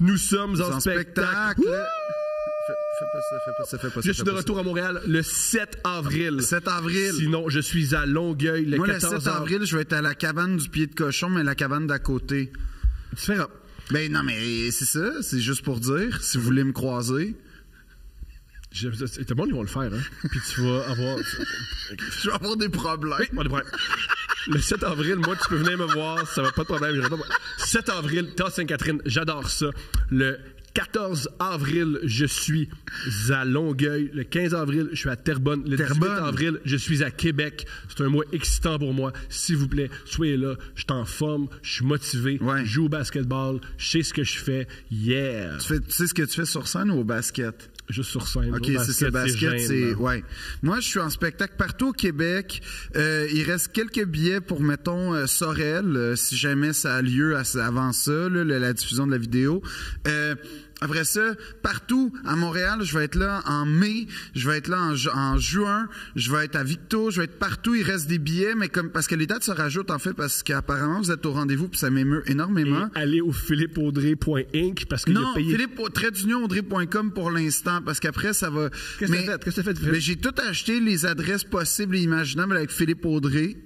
Nous sommes en spectacle. Fais pas ça. Je suis de retour à Montréal le 7 avril. Le 7 avril. Sinon, je suis à Longueuil le 14 Moi, le 7 avril, je vais être à la cabane du pied de cochon, mais la cabane d'à côté. Différent. Ben non, mais c'est ça. C'est juste pour dire, si vous voulez me croiser. Tout le monde, ils vont le faire, hein. Puis tu vas avoir... Je vais avoir des problèmes. Oui, on a des problèmes. Le 7 avril, moi, tu peux venir me voir, ça va pas de problème. 7 avril, Tasse Sainte-Catherine, j'adore ça. Le 14 avril, je suis à Longueuil. Le 15 avril, je suis à Terrebonne. Le 18 avril, je suis à Québec. C'est un mois excitant pour moi. S'il vous plaît, soyez là. Je suis en forme, je suis motivé, je joue au basketball, je sais ce que je fais. Yeah! Tu sais ce que tu fais sur scène ou au basket? Juste sur scène. OK, c'est ça, basket, c'est... Ouais. Moi, je suis en spectacle partout au Québec. Il reste quelques billets pour, mettons, Sorel, si jamais ça a lieu avant ça, là, la diffusion de la vidéo. Après ça, partout à Montréal, je vais être là en mai, je vais être là en juin, je vais être à Victo, je vais être partout. Il reste des billets, mais parce que les dates se rajoutent en fait parce qu'apparemment vous êtes au rendez-vous puis ça m'émeut énormément. Et allez au philippeaudrey.inc parce qu'il a payé... Non, Philippe-audrey.com pour l'instant parce qu'après ça va... Qu'est-ce que tu as fait? Mais j'ai tout acheté les adresses possibles et imaginables avec Philippe Audrey.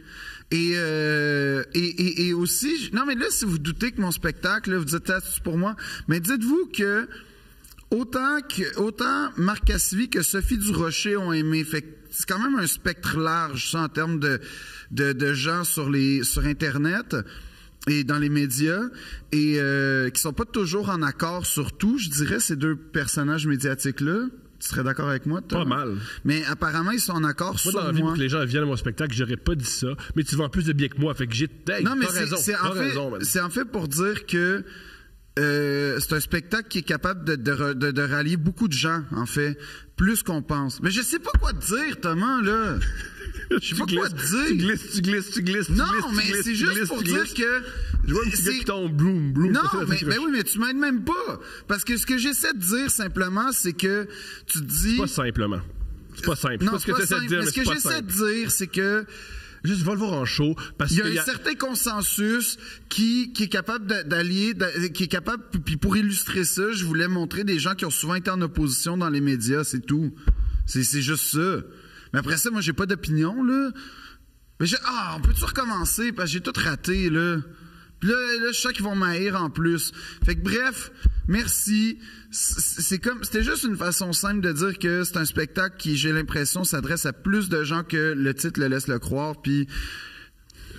Et aussi, non mais là, si vous doutez que mon spectacle, là, vous dites c'est pour moi, mais dites-vous que autant Marc Cassivi que Sophie Durocher ont aimé. Fait que c'est quand même un spectre large, ça, en termes de gens sur Internet et dans les médias, et qui sont pas toujours en accord sur tout, je dirais, ces deux personnages médiatiques-là. Tu serais d'accord avec moi, toi? Pas mal. Mais apparemment, ils sont en accord sur moi. Dans la vie, pour que les gens viennent à mon spectacle, j'aurais pas dit ça. Mais tu vends plus de billets que moi, fait que j'ai... Hey, non, mais c'est en fait pour dire que c'est un spectacle qui est capable de rallier beaucoup de gens, en fait. Plus qu'on pense. Mais je sais pas quoi te dire, Thomas, là. Je sais pas quoi te dire. Tu glisses. Non, mais c'est juste pour dire que... Je vois un petit gars qui tombe, bloom. Non, mais oui, mais tu m'aides même pas. Parce que ce que j'essaie de dire simplement, c'est que tu te dis... Pas simplement. C'est pas simple. Non, c'est pas ce que tu essaies de dire, mais ce que j'essaie de dire, c'est que... Juste, va le voir en show. Parce il y a un certain consensus qui est capable d'allier, qui est capable... Puis pour illustrer ça, je voulais montrer des gens qui ont souvent été en opposition dans les médias, c'est tout. C'est juste ça. Mais après ça, moi, j'ai pas d'opinion, là. Mais on peut-tu recommencer? Parce que j'ai tout raté, là. Puis là, je sais qu'ils vont m'haïr en plus. Fait que bref, merci. C'était juste une façon simple de dire que c'est un spectacle qui, j'ai l'impression, s'adresse à plus de gens que le titre le laisse le croire. Puis...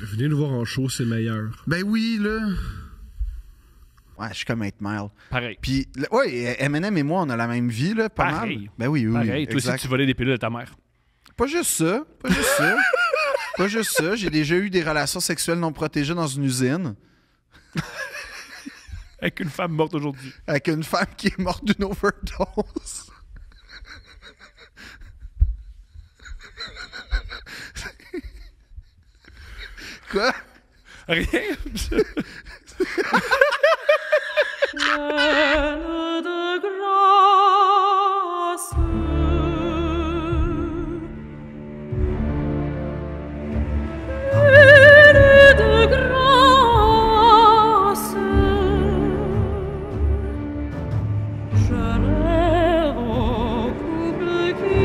Venez nous voir en show, c'est meilleur. Ben oui, là. Ouais, je suis comme 8 Mile. Pareil. Puis, ouais, Eminem et moi, on a la même vie, là, pas mal. Ben oui. Pareil, toi aussi, tu volais des pilules de ta mère. Pas juste ça. Pas juste ça. J'ai déjà eu des relations sexuelles non protégées dans une usine. Avec une femme morte aujourd'hui. Avec une femme qui est morte d'une overdose. Quoi? Rien. De grâce. De grâce, je rêve au couple qui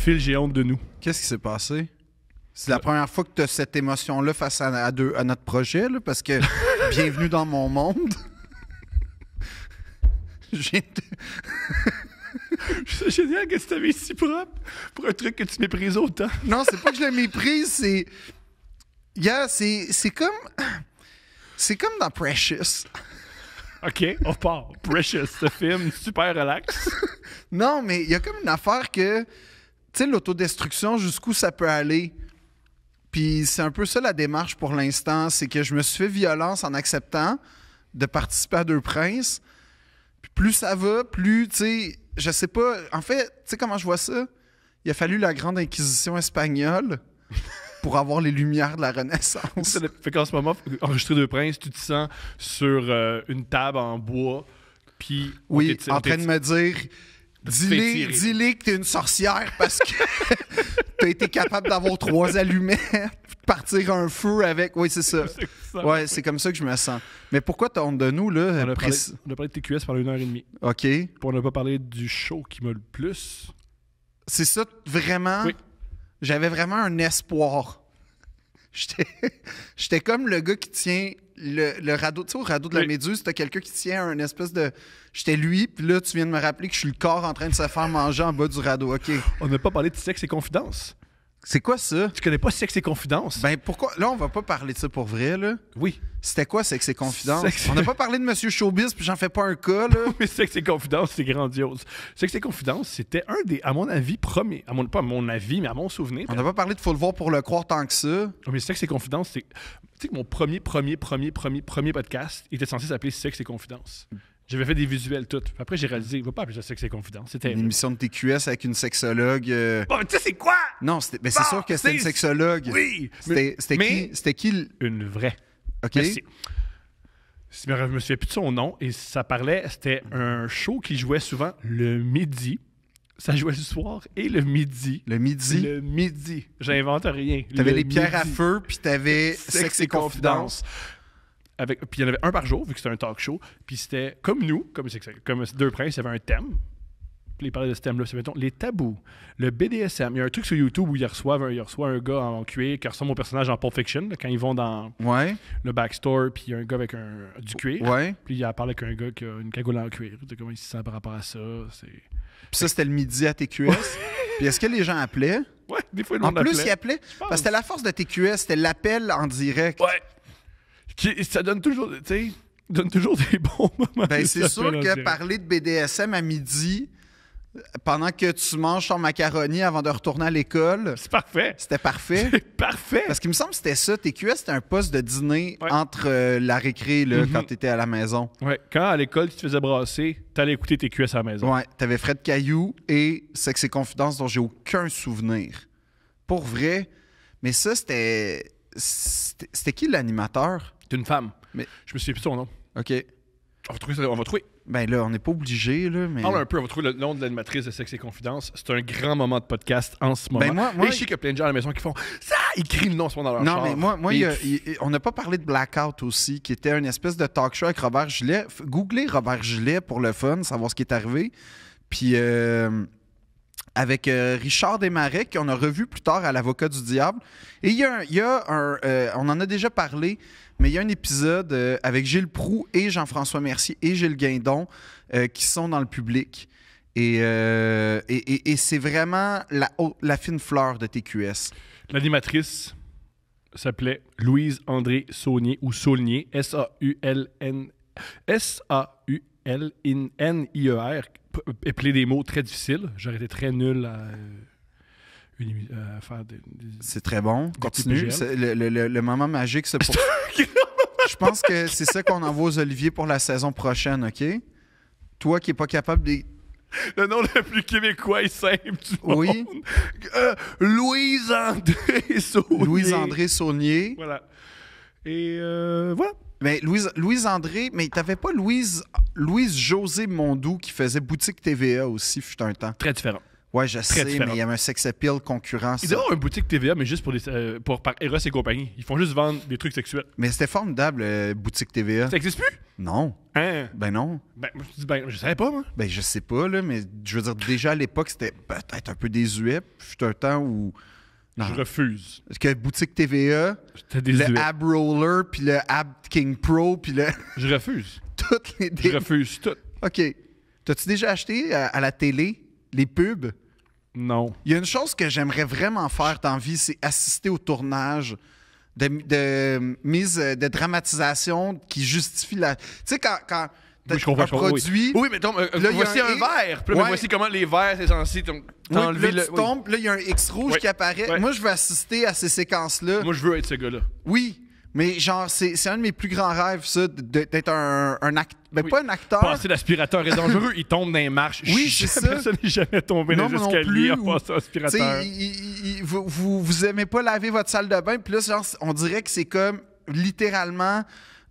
Phil, j'ai honte de nous. Qu'est-ce qui s'est passé? C'est la première fois que tu as cette émotion-là face à notre projet, là, parce que bienvenue dans mon monde. C'est génial que tu t'avais si propre pour un truc que tu méprises autant. Non, c'est pas que je le méprise, c'est... Yeah, c'est comme... C'est comme dans Precious. OK, on part. Precious, ce film super relax. Non, mais il y a comme une affaire que... Tu sais, l'autodestruction, jusqu'où ça peut aller. Puis c'est un peu ça la démarche pour l'instant. C'est que je me suis fait violence en acceptant de participer à Deux Princes. Puis plus ça va, plus, tu sais... Je sais pas... En fait, tu sais comment je vois ça? Il a fallu la Grande Inquisition espagnole pour avoir les lumières de la Renaissance. Fait qu'en ce moment, enregistrer Deux Princes, tu te sens sur une table en bois, puis... Oui, en train de me dire... tirer. Dis-les que t'es une sorcière parce que t'as été capable d'avoir 3 allumettes, puis de partir un feu avec... Oui, c'est ça. Ouais, c'est comme ça que je me sens. Mais pourquoi t'as honte de nous, là? On a parlé de TQS pendant 1h30. OK. Puis on n'a pas parlé du show qui m'a le plus... C'est ça, vraiment? Oui. J'avais vraiment un espoir. J'étais comme le gars qui tient le radeau. Tu sais, au radeau de la Oui. Méduse, t'as quelqu'un qui tient un espèce de... J'étais lui, puis là, tu viens de me rappeler que je suis le corps en train de se faire manger en bas du radeau. OK. On n'a pas parlé de Sexe et Confidence. C'est quoi ça? Tu connais pas Sexe et Confidence? Ben pourquoi? Là, on va pas parler de ça pour vrai, là. Oui. C'était quoi, c'est que c'est confidence? Sexe- On n'a pas parlé de Monsieur Showbiz, puis j'en fais pas un cas, là. Mais Sexe et Confidence, c'est grandiose. Sexe et Confidence, c'était un des, à mon avis, premiers... Pas à mon avis, mais à mon souvenir. On n'a pas parlé de Faut le voir pour le croire tant que ça. Mais Sexe et Confidence, c'est... Tu sais que mon premier podcast était censé s'appeler Sexe et Confidence. J'avais fait des visuels tout. Après, j'ai réalisé, il va pas appeler ça Sexe et Confidence. C'était... Une émission de TQS avec une sexologue. Bon, mais tu sais, c'est quoi? Non, ben, c'est sûr que c'était une sexologue. Oui! C'était qui Une vraie. OK. Merci. Je me souviens plus de son nom et ça parlait, c'était un show qui jouait souvent le midi. Ça jouait le soir et le midi. Le midi. Le midi. J'invente rien. T'avais Le les pierres à midi. feu, puis t'avais Sexe et Confidence. Puis il y en avait un par jour, vu que c'était un talk show. Puis c'était comme nous, comme Deux Princes, il y avait un thème. Puis il parlait de ce thème-là. C'est, mettons, les tabous, le BDSM. Il y a un truc sur YouTube où il reçoit un gars en cuir qui ressemble au personnage en Pulp Fiction, là, quand ils vont dans Ouais, le backstore, puis il y a un gars avec du cuir. ouais. Puis il parle avec un gars qui a une cagoule en cuir. Tu sais comment il se sent par rapport à ça. C'est... Puis ça, c'était le midi à TQS. Puis est-ce que les gens appelaient? Ouais, des fois, En plus, ils appelaient. Parce que c'était la force de TQS, c'était l'appel en direct. Ouais. Ça donne toujours, tu sais, donne toujours des bons moments. Ben, c'est Ça sûr fait en que direct. parler de BDSM à midi, pendant que tu manges ton macaroni avant de retourner à l'école, C'est parfait. c'était parfait. C'est parfait. Parce qu'il me semble que c'était ça. TQS, c'était un poste de dîner Ouais. entre la récré, là, quand t'étais à la maison. Ouais, quand à l'école, tu te faisais brasser, t'allais écouter tes QS à la maison. Ouais, t'avais Fred Caillou et Sexe et Confidence dont j'ai aucun souvenir. Pour vrai. Mais ça, c'était qui l'animateur? T'es une femme. Mais- Je me souviens plus de son nom. OK. On va trouver ça. On va trouver. Ben là, on n'est pas obligé, là, mais... Parle un peu. On va trouver le nom de l'animatrice de Sexe et Confidence. C'est un grand moment de podcast en ce moment. Ben, moi- Et je sais qu'il y a plein de gens à la maison qui font ça. Ils crient le nom en ce moment dans leur Non, char. mais moi Et on n'a pas parlé de Blackout aussi, qui était une espèce de talk show avec Robert Gillet. Googlez Robert Gillet pour le fun, savoir ce qui est arrivé. Puis avec Richard Desmarais, qu'on a revu plus tard à l'Avocat du Diable. Et il y a un on en a déjà parlé, mais il y a un épisode avec Gilles Proulx et Jean-François Mercier et Gilles Guindon qui sont dans le public. Et c'est vraiment la fine fleur de TQS. L'animatrice s'appelait Louise-André Saulnier ou Saulnier, S-A-U-L-N-I-E-R. Épeler des mots très difficiles. J'aurais été très nul à faire des... C'est très bon. Continue. PGL. C'est le moment magique, c'est pour... Je pense que c'est ça qu'on envoie aux Olivier pour la saison prochaine, OK? Toi qui n'es pas capable de... Le nom le plus québécois et simple du monde. Oui. Louise-André Saulnier. Louise-André Saulnier. Voilà. Et voilà. Mais Louise-André, mais t'avais pas Louise-José Mondou qui faisait Boutique TVA aussi, fut un temps. Très différent. Ouais, je sais, différent. mais il y avait un sex appeal concurrent. Ils ça. ont une boutique TVA, mais juste par Eros et compagnie. Ils font juste vendre des trucs sexuels. Mais c'était formidable, Boutique TVA. Ça existe plus? Non. Hein? Ben non. Ben, je savais pas, moi. Ben je sais pas, là, mais je veux dire, déjà à l'époque, c'était peut-être un peu désuet. Fut un temps où... Non. Je refuse. Parce que Boutique TVA, C'était désuet. le Ab Roller, puis le Ab King Pro, puis le... Je refuse. toutes les... Je refuse tout. OK. T'as-tu déjà acheté à la télé les pubs? Non. Il y a une chose que j'aimerais vraiment faire dans la vie, c'est assister au tournage de mise de dramatisation qui justifie la... Tu sais, quand t'as Oui, je comprends, un je comprends, produit... Oui, mais donc, là, il y a voici un et. verre. Puis là, mais Ouais. voici comment les verres, c'est censé Oui, t'enlever là, le... tu tombes, là, il y a un X rouge Oui. qui apparaît. Ouais. Moi, je veux assister à ces séquences-là. Moi, je veux être ce gars-là. Oui, mais genre, c'est un de mes plus grands rêves, ça, d'être un acteur. Ben, Oui. pas un acteur. Passer l'aspirateur est dangereux, il tombe dans les marches. Oui, c'est ça. Personne n'est jamais tombé dans Non, les moi non escaliers en plus, ou- passant Tu l'aspirateur. sais, vous aimez pas laver votre salle de bain, puis là, genre, on dirait que c'est comme littéralement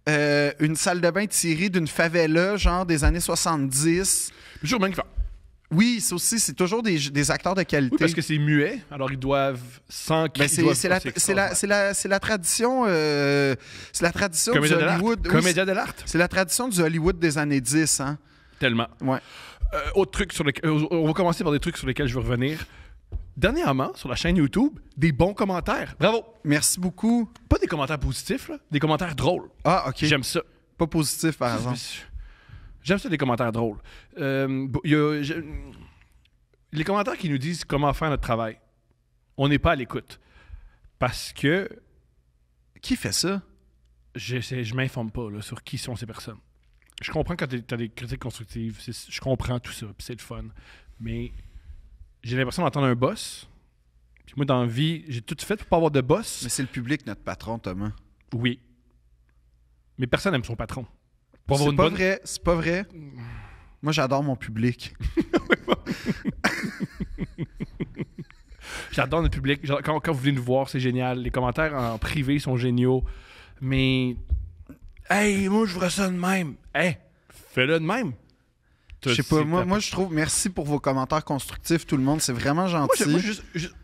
une salle de bain tirée d'une favela, genre des années 70. Toujours bien qu'il fait. Oui, ça aussi, c'est toujours des acteurs de qualité. Oui, parce que c'est muet, alors ils doivent sans Ben, qu'ils doivent- c'est la tradition, c'est la tradition du Comédia de l'art. Hollywood. Oui, Comédia de l'art. c'est la tradition du Hollywood des années 10, hein. Tellement. Ouais. Autre truc sur lequel... on va commencer par des trucs sur lesquels je veux revenir. Dernièrement, sur la chaîne YouTube, des bons commentaires. Bravo. Merci beaucoup. Pas des commentaires positifs, là, des commentaires drôles. Ah, OK. J'aime ça. Pas positif, par exemple. J'aime ça, des commentaires drôles. Il y a- les commentaires qui nous disent comment faire notre travail, on n'est pas à l'écoute. Parce que Qui fait ça? je m'informe pas là, sur qui sont ces personnes. Je comprends quand tu as des critiques constructives, je comprends tout ça, puis c'est le fun. Mais j'ai l'impression d'entendre un boss. Puis moi, dans la vie, j'ai tout fait pour pas avoir de boss. Mais c'est le public, notre patron, Thomas. Oui. Mais personne n'aime son patron. Pour avoir C'est une pas bonne... vrai, c'est pas vrai. Moi, j'adore mon public. J'adore notre public. Genre, quand vous venez nous voir, c'est génial. Les commentaires en privé sont géniaux. Mais, hey, moi, je ferais ça de même. Hey, fais-le de même. Je sais pas, moi, je trouve, merci pour vos commentaires constructifs, tout le monde, c'est vraiment gentil.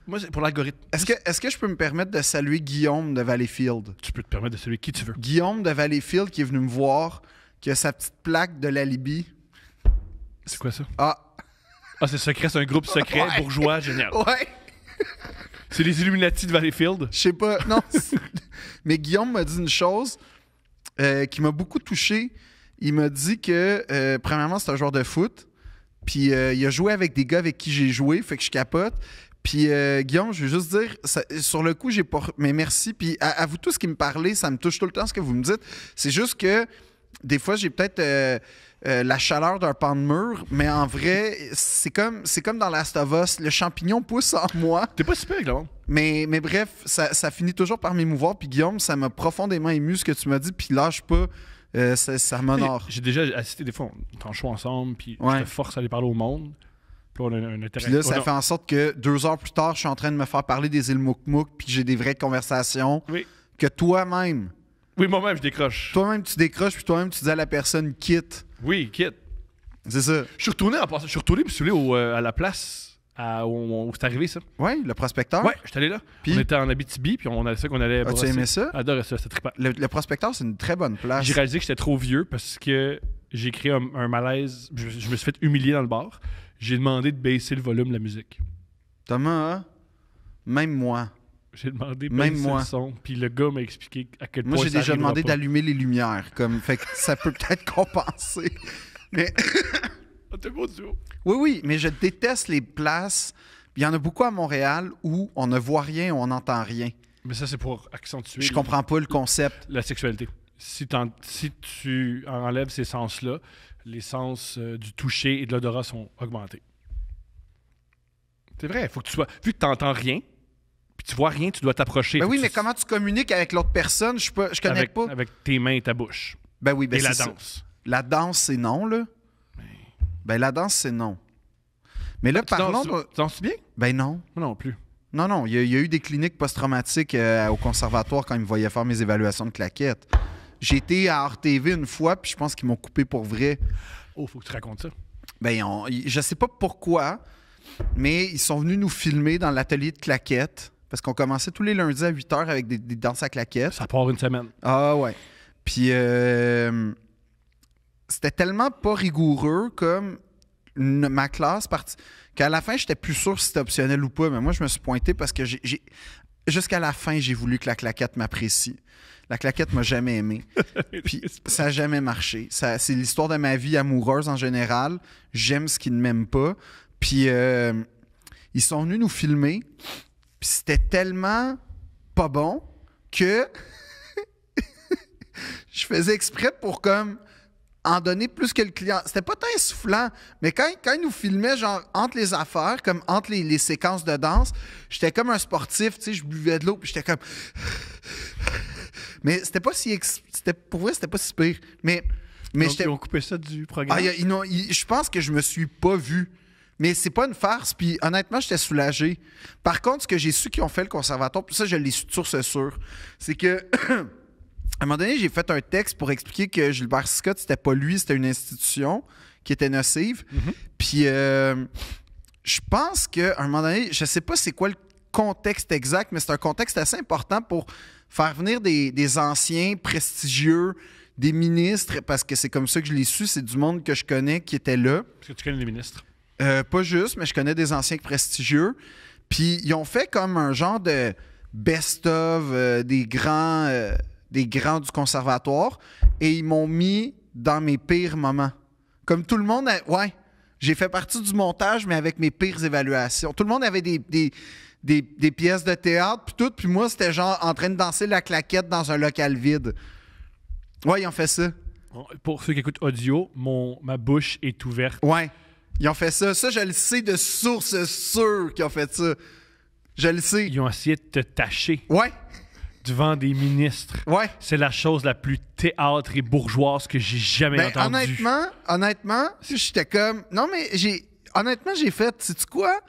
Moi, c'est pour l'algorithme. Est-ce que je peux me permettre de saluer Guillaume de Valleyfield? Tu peux te permettre de saluer qui tu veux. Guillaume de Valleyfield qui est venu me voir, qui a sa petite plaque de la Libye. C'est quoi ça? Ah, Ah, c'est secret, c'est un groupe secret, Ouais. bourgeois, génial. ouais! C'est les Illuminati de Valleyfield. Je sais pas, non. Mais Guillaume m'a dit une chose qui m'a beaucoup touché. Il m'a dit que, premièrement, c'est un joueur de foot. Puis il a joué avec des gars avec qui j'ai joué, fait que je capote. Puis Guillaume, je veux juste dire, sur le coup, j'ai pas... Mais merci. Puis à vous tous qui me parlez, ça me touche tout le temps ce que vous me dites. C'est juste que des fois, j'ai peut-être la chaleur d'un pan de mur, mais en vrai, c'est comme dans Last of Us. Le champignon pousse en moi. T'es pas super, Clément. Mais bref, ça finit toujours par m'émouvoir. Puis Guillaume, ça m'a profondément ému ce que tu m'as dit. Puis lâche pas, ça m'honore. J'ai déjà assisté des fois, on est en show ensemble, puis Ouais. je te force à aller parler au monde. Puis on a un intérêt. Puis là, ça on a- fait en sorte que 2 heures plus tard, je suis en train de me faire parler des îles Mouk-Mouk, puis que j'ai des vraies conversations. Oui. Que toi-même, Moi-même, je décroche. tu décroches, puis toi-même, tu dis à la personne quitte. Oui, quitte. C'est ça. Je suis retourné me saouler à la place où c'est arrivé, ça. Oui, le prospecteur. Ouais, je suis allé là. Puis? On était en Abitibi, puis on a ça qu'on allait As-tu brosser. aimé ça? Adorais ça, c'était trippant. Le prospecteur, c'est une très bonne place. J'ai réalisé que j'étais trop vieux parce que j'ai créé un malaise. Je me suis fait humilier dans le bar. J'ai demandé de baisser le volume de la musique. Thomas, hein? Même moi. J'ai demandé de Même baisser moi. le son, puis le gars m'a expliqué à quel point Moi, j'ai ça déjà arrivera demandé pas. d'allumer les lumières. Fait que ça peut peut-être compenser. Mais Ah, t'es beau duo. oui, mais je déteste les places. Il y en a beaucoup à Montréal où on ne voit rien ou on n'entend rien. Mais ça, c'est pour accentuer Je comprends pas le concept. la sexualité. Si tu enlèves ces sens-là, les sens du toucher et de l'odorat sont augmentés. C'est vrai, faut que tu sois... Vu que tu n'entends rien, puis tu vois rien, tu dois t'approcher. Ben Faut oui, que mais tu- comment tu communiques avec l'autre personne? Je connais avec, pas. avec tes mains et ta bouche. Ben oui, ben et la c'est ça. danse. La danse, c'est non, là. Ben la danse, c'est non. Mais là, parlons... Tu danses bien? Ben non. Moi non plus. Non, il y a eu des cliniques post-traumatiques au conservatoire quand ils me voyaient faire mes évaluations de claquettes. J'ai été à RTV une fois, puis je pense qu'ils m'ont coupé pour vrai. Oh, faut que tu racontes ça. Ben, je sais pas pourquoi, mais ils sont venus nous filmer dans l'atelier de claquettes, parce qu'on commençait tous les lundis à 8h avec des danses à claquettes. Ça part une semaine. Ah ouais. Puis c'était tellement pas rigoureux comme ma classe qu'à la fin, j'étais plus sûr si c'était optionnel ou pas, mais moi, je me suis pointé parce que jusqu'à la fin, j'ai voulu que la claquette m'apprécie. La claquette m'a jamais aimé. Puis ça n'a jamais marché. C'est l'histoire de ma vie amoureuse en général. J'aime ce qui ne m'aime pas. Puis ils sont venus nous filmer. Puis c'était tellement pas bon que je faisais exprès pour comme en donner plus que le client. C'était pas tant essoufflant, mais quand il nous filmait, genre, entre les affaires, comme entre les séquences de danse, j'étais comme un sportif, tu sais, je buvais de l'eau, puis j'étais comme... Mais c'était pas si... Pour vrai, c'était pas si pire. Mais Donc, j'étais... ils ont coupé ça du programme. Je pense que je me suis pas vu. Mais c'est pas une farce, puis honnêtement, j'étais soulagé. Par contre, ce que j'ai su qu'ils ont fait le conservatoire, puis ça, je l'ai su de source sûre, c'est que... À un moment donné, j'ai fait un texte pour expliquer que Gilbert Scott, c'était pas lui, c'était une institution qui était nocive. Puis je pense qu'à un moment donné, je sais pas c'est quoi le contexte exact, mais c'est un contexte assez important pour faire venir des anciens prestigieux, des ministres, parce que c'est comme ça que je l'ai su, c'est du monde que je connais qui était là. Est-ce que tu connais les ministres? Pas juste, mais je connais des anciens prestigieux. Puis ils ont fait comme un genre de best-of des grands du conservatoire et ils m'ont mis dans mes pires moments. Comme tout le monde, ouais, j'ai fait partie du montage, mais avec mes pires évaluations. Tout le monde avait des pièces de théâtre, puis tout, puis moi, c'était genre en train de danser la claquette dans un local vide. Ouais, ils ont fait ça. Pour ceux qui écoutent audio, ma bouche est ouverte. Ouais, ils ont fait ça. Ça, je le sais de source sûre qu'ils ont fait ça. Je le sais. Ils ont essayé de te tâcher Ouais, devant des ministres. ouais. C'est la chose la plus théâtre et bourgeoise que j'ai jamais Ben, entendue. honnêtement, j'étais comme... Non, mais honnêtement, j'ai fait... Sais-tu quoi?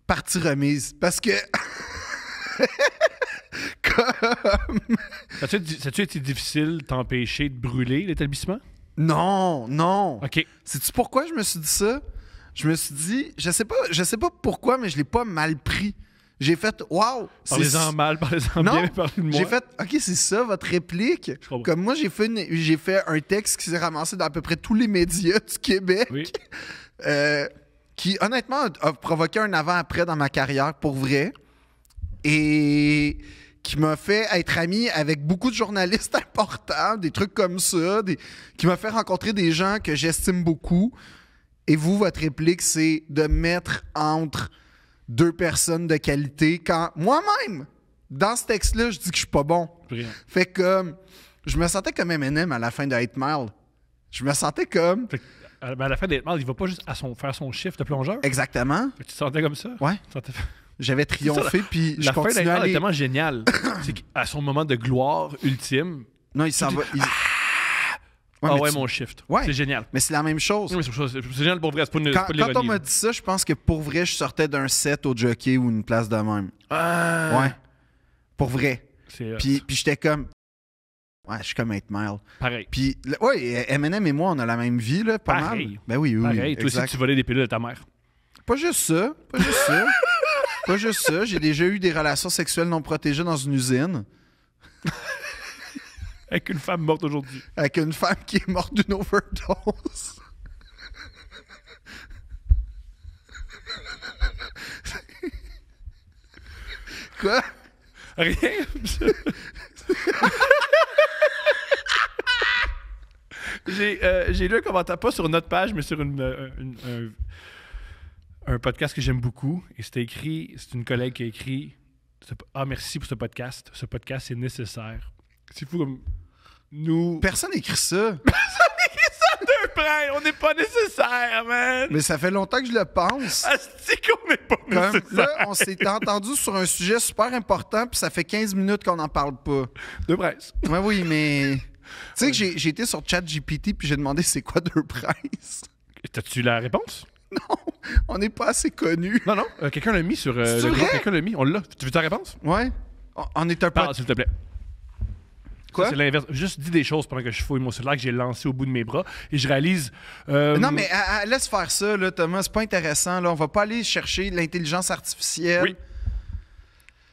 Partie remise. Parce que... comme... Ça a-tu été difficile de t'empêcher de brûler l'établissement? Non. OK. Sais-tu pourquoi je me suis dit ça? Je me suis dit... Je sais pas pourquoi, mais je l'ai pas mal pris. J'ai fait... Wow! Parlez-en mal, parlez-en Non, bien, mais parlez de moi. j'ai fait, OK, c'est ça votre réplique. Je comprends. Comme moi, j'ai fait un texte qui s'est ramassé dans à peu près tous les médias du Québec, Oui. qui honnêtement a provoqué un avant-après dans ma carrière, pour vrai, et qui m'a fait être ami avec beaucoup de journalistes importants, des trucs comme ça, qui m'a fait rencontrer des gens que j'estime beaucoup. Et vous, votre réplique, c'est de mettre entre deux personnes de qualité quand moi-même, dans ce texte-là, je dis que je suis pas bon. Brillant. Fait que je me sentais comme Eminem à la fin de 8 Mile. Je me sentais comme... Fait que, à la fin d'être mal, il va pas juste faire son chiffre de plongeur. Exactement. Fait que tu te sentais comme ça? Ouais. Tu te sentais- J'avais triomphé, puis je La fin continuais d'être à mal est aller... tellement géniale. C'est qu'à son moment de gloire ultime, Non, il s'en va... Ouais, ah mais ouais, tu- mon shift. Ouais. C'est génial. Mais c'est la même chose. Oui, c'est génial pour vrai, c'est pas de Quand on l'ironie. m'a dit ça, je pense que pour vrai, je sortais d'un set au jockey ou une place de même. Ouais. Pour vrai. C'est Puis j'étais comme... Ouais, je suis comme 8 Mile. pareil. Puis, ouais, Eminem et moi, on a la même vie, là, pas Pareil. mal. Ben oui, Pareil, toi aussi, exact. tu volais des pilules de ta mère. Pas juste ça. Pas juste ça. J'ai déjà eu des relations sexuelles non protégées dans une usine Avec une femme morte aujourd'hui. avec une femme qui est morte d'une overdose. Quoi? Rien. J'ai lu un commentaire, pas sur notre page, mais sur un podcast que j'aime beaucoup. Et c'était écrit, c'est une collègue qui a écrit Ah, merci pour ce podcast. Ce podcast est nécessaire. C'est fou comme nous. Personne n'écrit ça. On n'est pas nécessaire, man! Mais ça fait longtemps que je le pense. C'est qu'on n'est pas Comme, nécessaire. là, on s'est entendu sur un sujet super important, puis ça fait 15 minutes qu'on n'en parle pas. De presse. Ouais, oui, mais... Tu sais que j'ai été sur ChatGPT, puis j'ai demandé c'est quoi Deux Princes. T'as-tu la réponse? Non, on n'est pas assez connus. Non, non. Quelqu'un l'a mis sur C'est le vrai? groupe. Quelqu'un l'a mis. On l'a. Tu veux ta réponse? Ouais. On est un peu... Parle, s'il te plaît. Quoi? Ça, c'est l'inverse. Juste dis des choses pendant que je fouille mon cellulaire que j'ai lancé au bout de mes bras et je réalise. Non, mais laisse faire ça, là, Thomas. C'est pas intéressant. Là. On va pas aller chercher l'intelligence artificielle.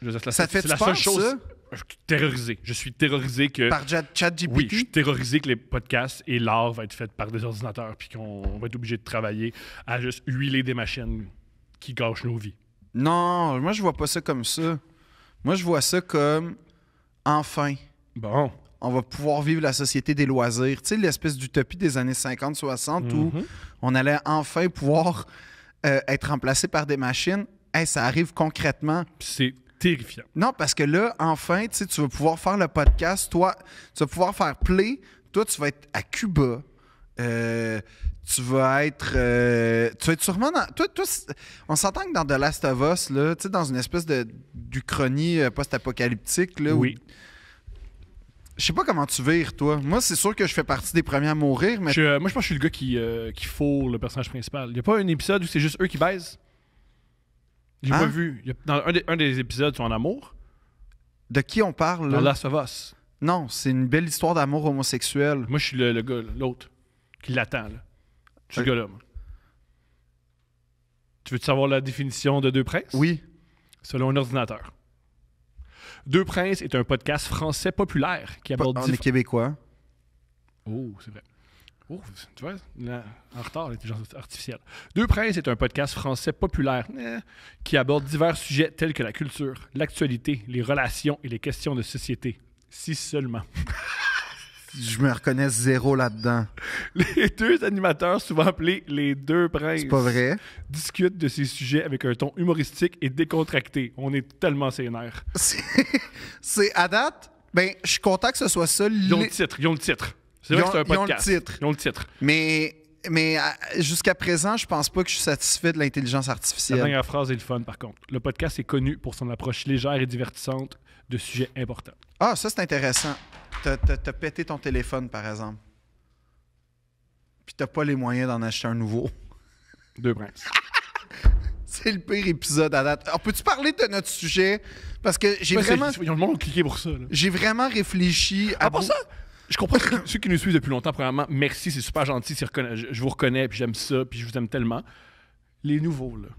Oui. Ça te fait c'est la peur, seule chose. ça? Je suis terrorisé. Je suis terrorisé que. Par ChatGPT? Oui, je suis terrorisé que les podcasts et l'art va être fait par des ordinateurs puis qu'on va être obligé de travailler à juste huiler des machines qui gâchent nos vies. Non, moi, je vois pas ça comme ça. Moi, je vois ça comme... Enfin, Bon. on va pouvoir vivre la société des loisirs. Tu sais, l'espèce d'utopie des années 50-60 où on allait enfin pouvoir être remplacé par des machines. Hey, ça arrive concrètement. Puis c'est terrifiant. Non, parce que là, enfin, tu sais, tu vas pouvoir faire le podcast. Toi, tu vas pouvoir faire play. Toi, tu vas être à Cuba. Tu vas être sûrement dans... Toi, on s'entend que dans The Last of Us, là, tu sais, dans une espèce d'Uchronie post-apocalyptique, là, Oui. Je sais pas comment tu vires, toi. Moi, c'est sûr que je fais partie des premiers à mourir, mais... Moi, je pense que je suis le gars qui fourre le personnage principal. Il n'y a pas un épisode où c'est juste eux qui baisent? J'ai Hein? pas vu. Dans un des épisodes, ils sont en amour. De qui on parle, là? Dans Last of Us. Non, c'est une belle histoire d'amour homosexuel. Moi, je suis le gars, là, l'autre, qui l'attend. Là. Je suis ce gars-là, moi. Tu veux-tu savoir la définition de Deux Princes? Oui. Selon un ordinateur. Deux Princes est un podcast français populaire qui aborde... On est québécois. Oh, c'est vrai. Oh, tu vois, là, en retard, l'intelligence artificielle. Deux Princes est un podcast français populaire qui aborde divers sujets tels que la culture, l'actualité, les relations et les questions de société. Si seulement. Je me reconnais zéro là-dedans. Les deux animateurs, souvent appelés les Deux Princes, C'est pas vrai. discutent de ces sujets avec un ton humoristique et décontracté. On est tellement sénère. C'est à date, ben, je suis content que ce soit ça. Ils ont le titre. C'est vrai que c'est un podcast. Ils ont le titre. Mais jusqu'à présent, je pense pas que je suis satisfait de l'intelligence La artificielle. dernière phrase est le fun, par contre. Le podcast est connu pour son approche légère et divertissante de sujets importants. Ah, ça, c'est intéressant. T'as pété ton téléphone, par exemple. Puis t'as pas les moyens d'en acheter un nouveau. Deux Princes. C'est le pire épisode à date. Alors, peux-tu parler de notre sujet? Parce que j'ai Ouais, vraiment... Ils ont le monde ont cliqué pour ça. Là. J'ai vraiment réfléchi à... À part ça, je comprends ceux qui nous suivent depuis longtemps, premièrement, merci, c'est super gentil, je vous reconnais, puis j'aime ça, puis je vous aime tellement. Les nouveaux, là,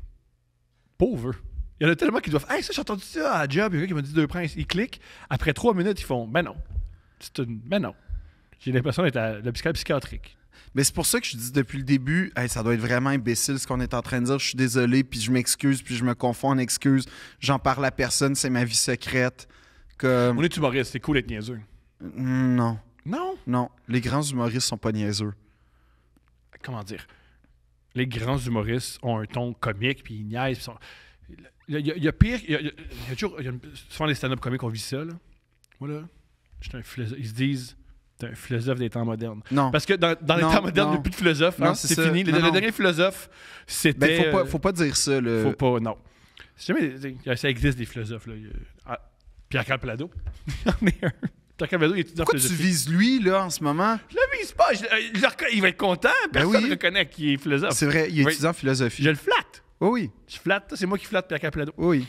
pauvres. Il y en a tellement qui doivent « Hey, ça, j'ai entendu ça à la job, il y a quelqu'un qui m'a dit Deux Princes. » Ils cliquent, après 3 minutes, ils font « Ben non. » Ben non. J'ai l'impression d'être à l'hôpital psychiatrique. Mais c'est pour ça que je dis depuis le début, hey, ça doit être vraiment imbécile ce qu'on est en train de dire. Je suis désolé, puis je m'excuse, puis je me confonds en excuses. J'en parle à personne, c'est ma vie secrète. Comme... On est humoriste, c'est cool d'être niaiseux. Non, Non? les grands humoristes sont pas niaiseux. Comment dire? Les grands humoristes ont un ton comique, puis ils niaisent. Puis il y a pire. Il y a toujours. Souvent, les stand-up comiques, on vit ça. Là. Moi, là, j'étais un philosophe. Ils se disent, t'es un philosophe des temps modernes. Non. Parce que dans les Non, temps modernes, il n'y non. a plus de philosophe. Non, Hein, c'est c'est ça. fini. Non, Le non. dernier philosophe, c'était. Ben, faut pas dire ça. Faut pas, non. Si jamais, ça existe des philosophes. Là. Pierre-Carl Pelado. Il y en est un. Pierre-Carl Pelado, il est étudiant en Pourquoi tu philosophie. vises lui, là, en ce moment? Je le vise pas. Il va être content. Personne oui. ne reconnaît qu'il est philosophe. C'est vrai, il est Oui. étudiant en philosophie. Je le flatte. Oh oui, Je flatte. C'est moi qui flatte Pierre-Carl Pelado. oui.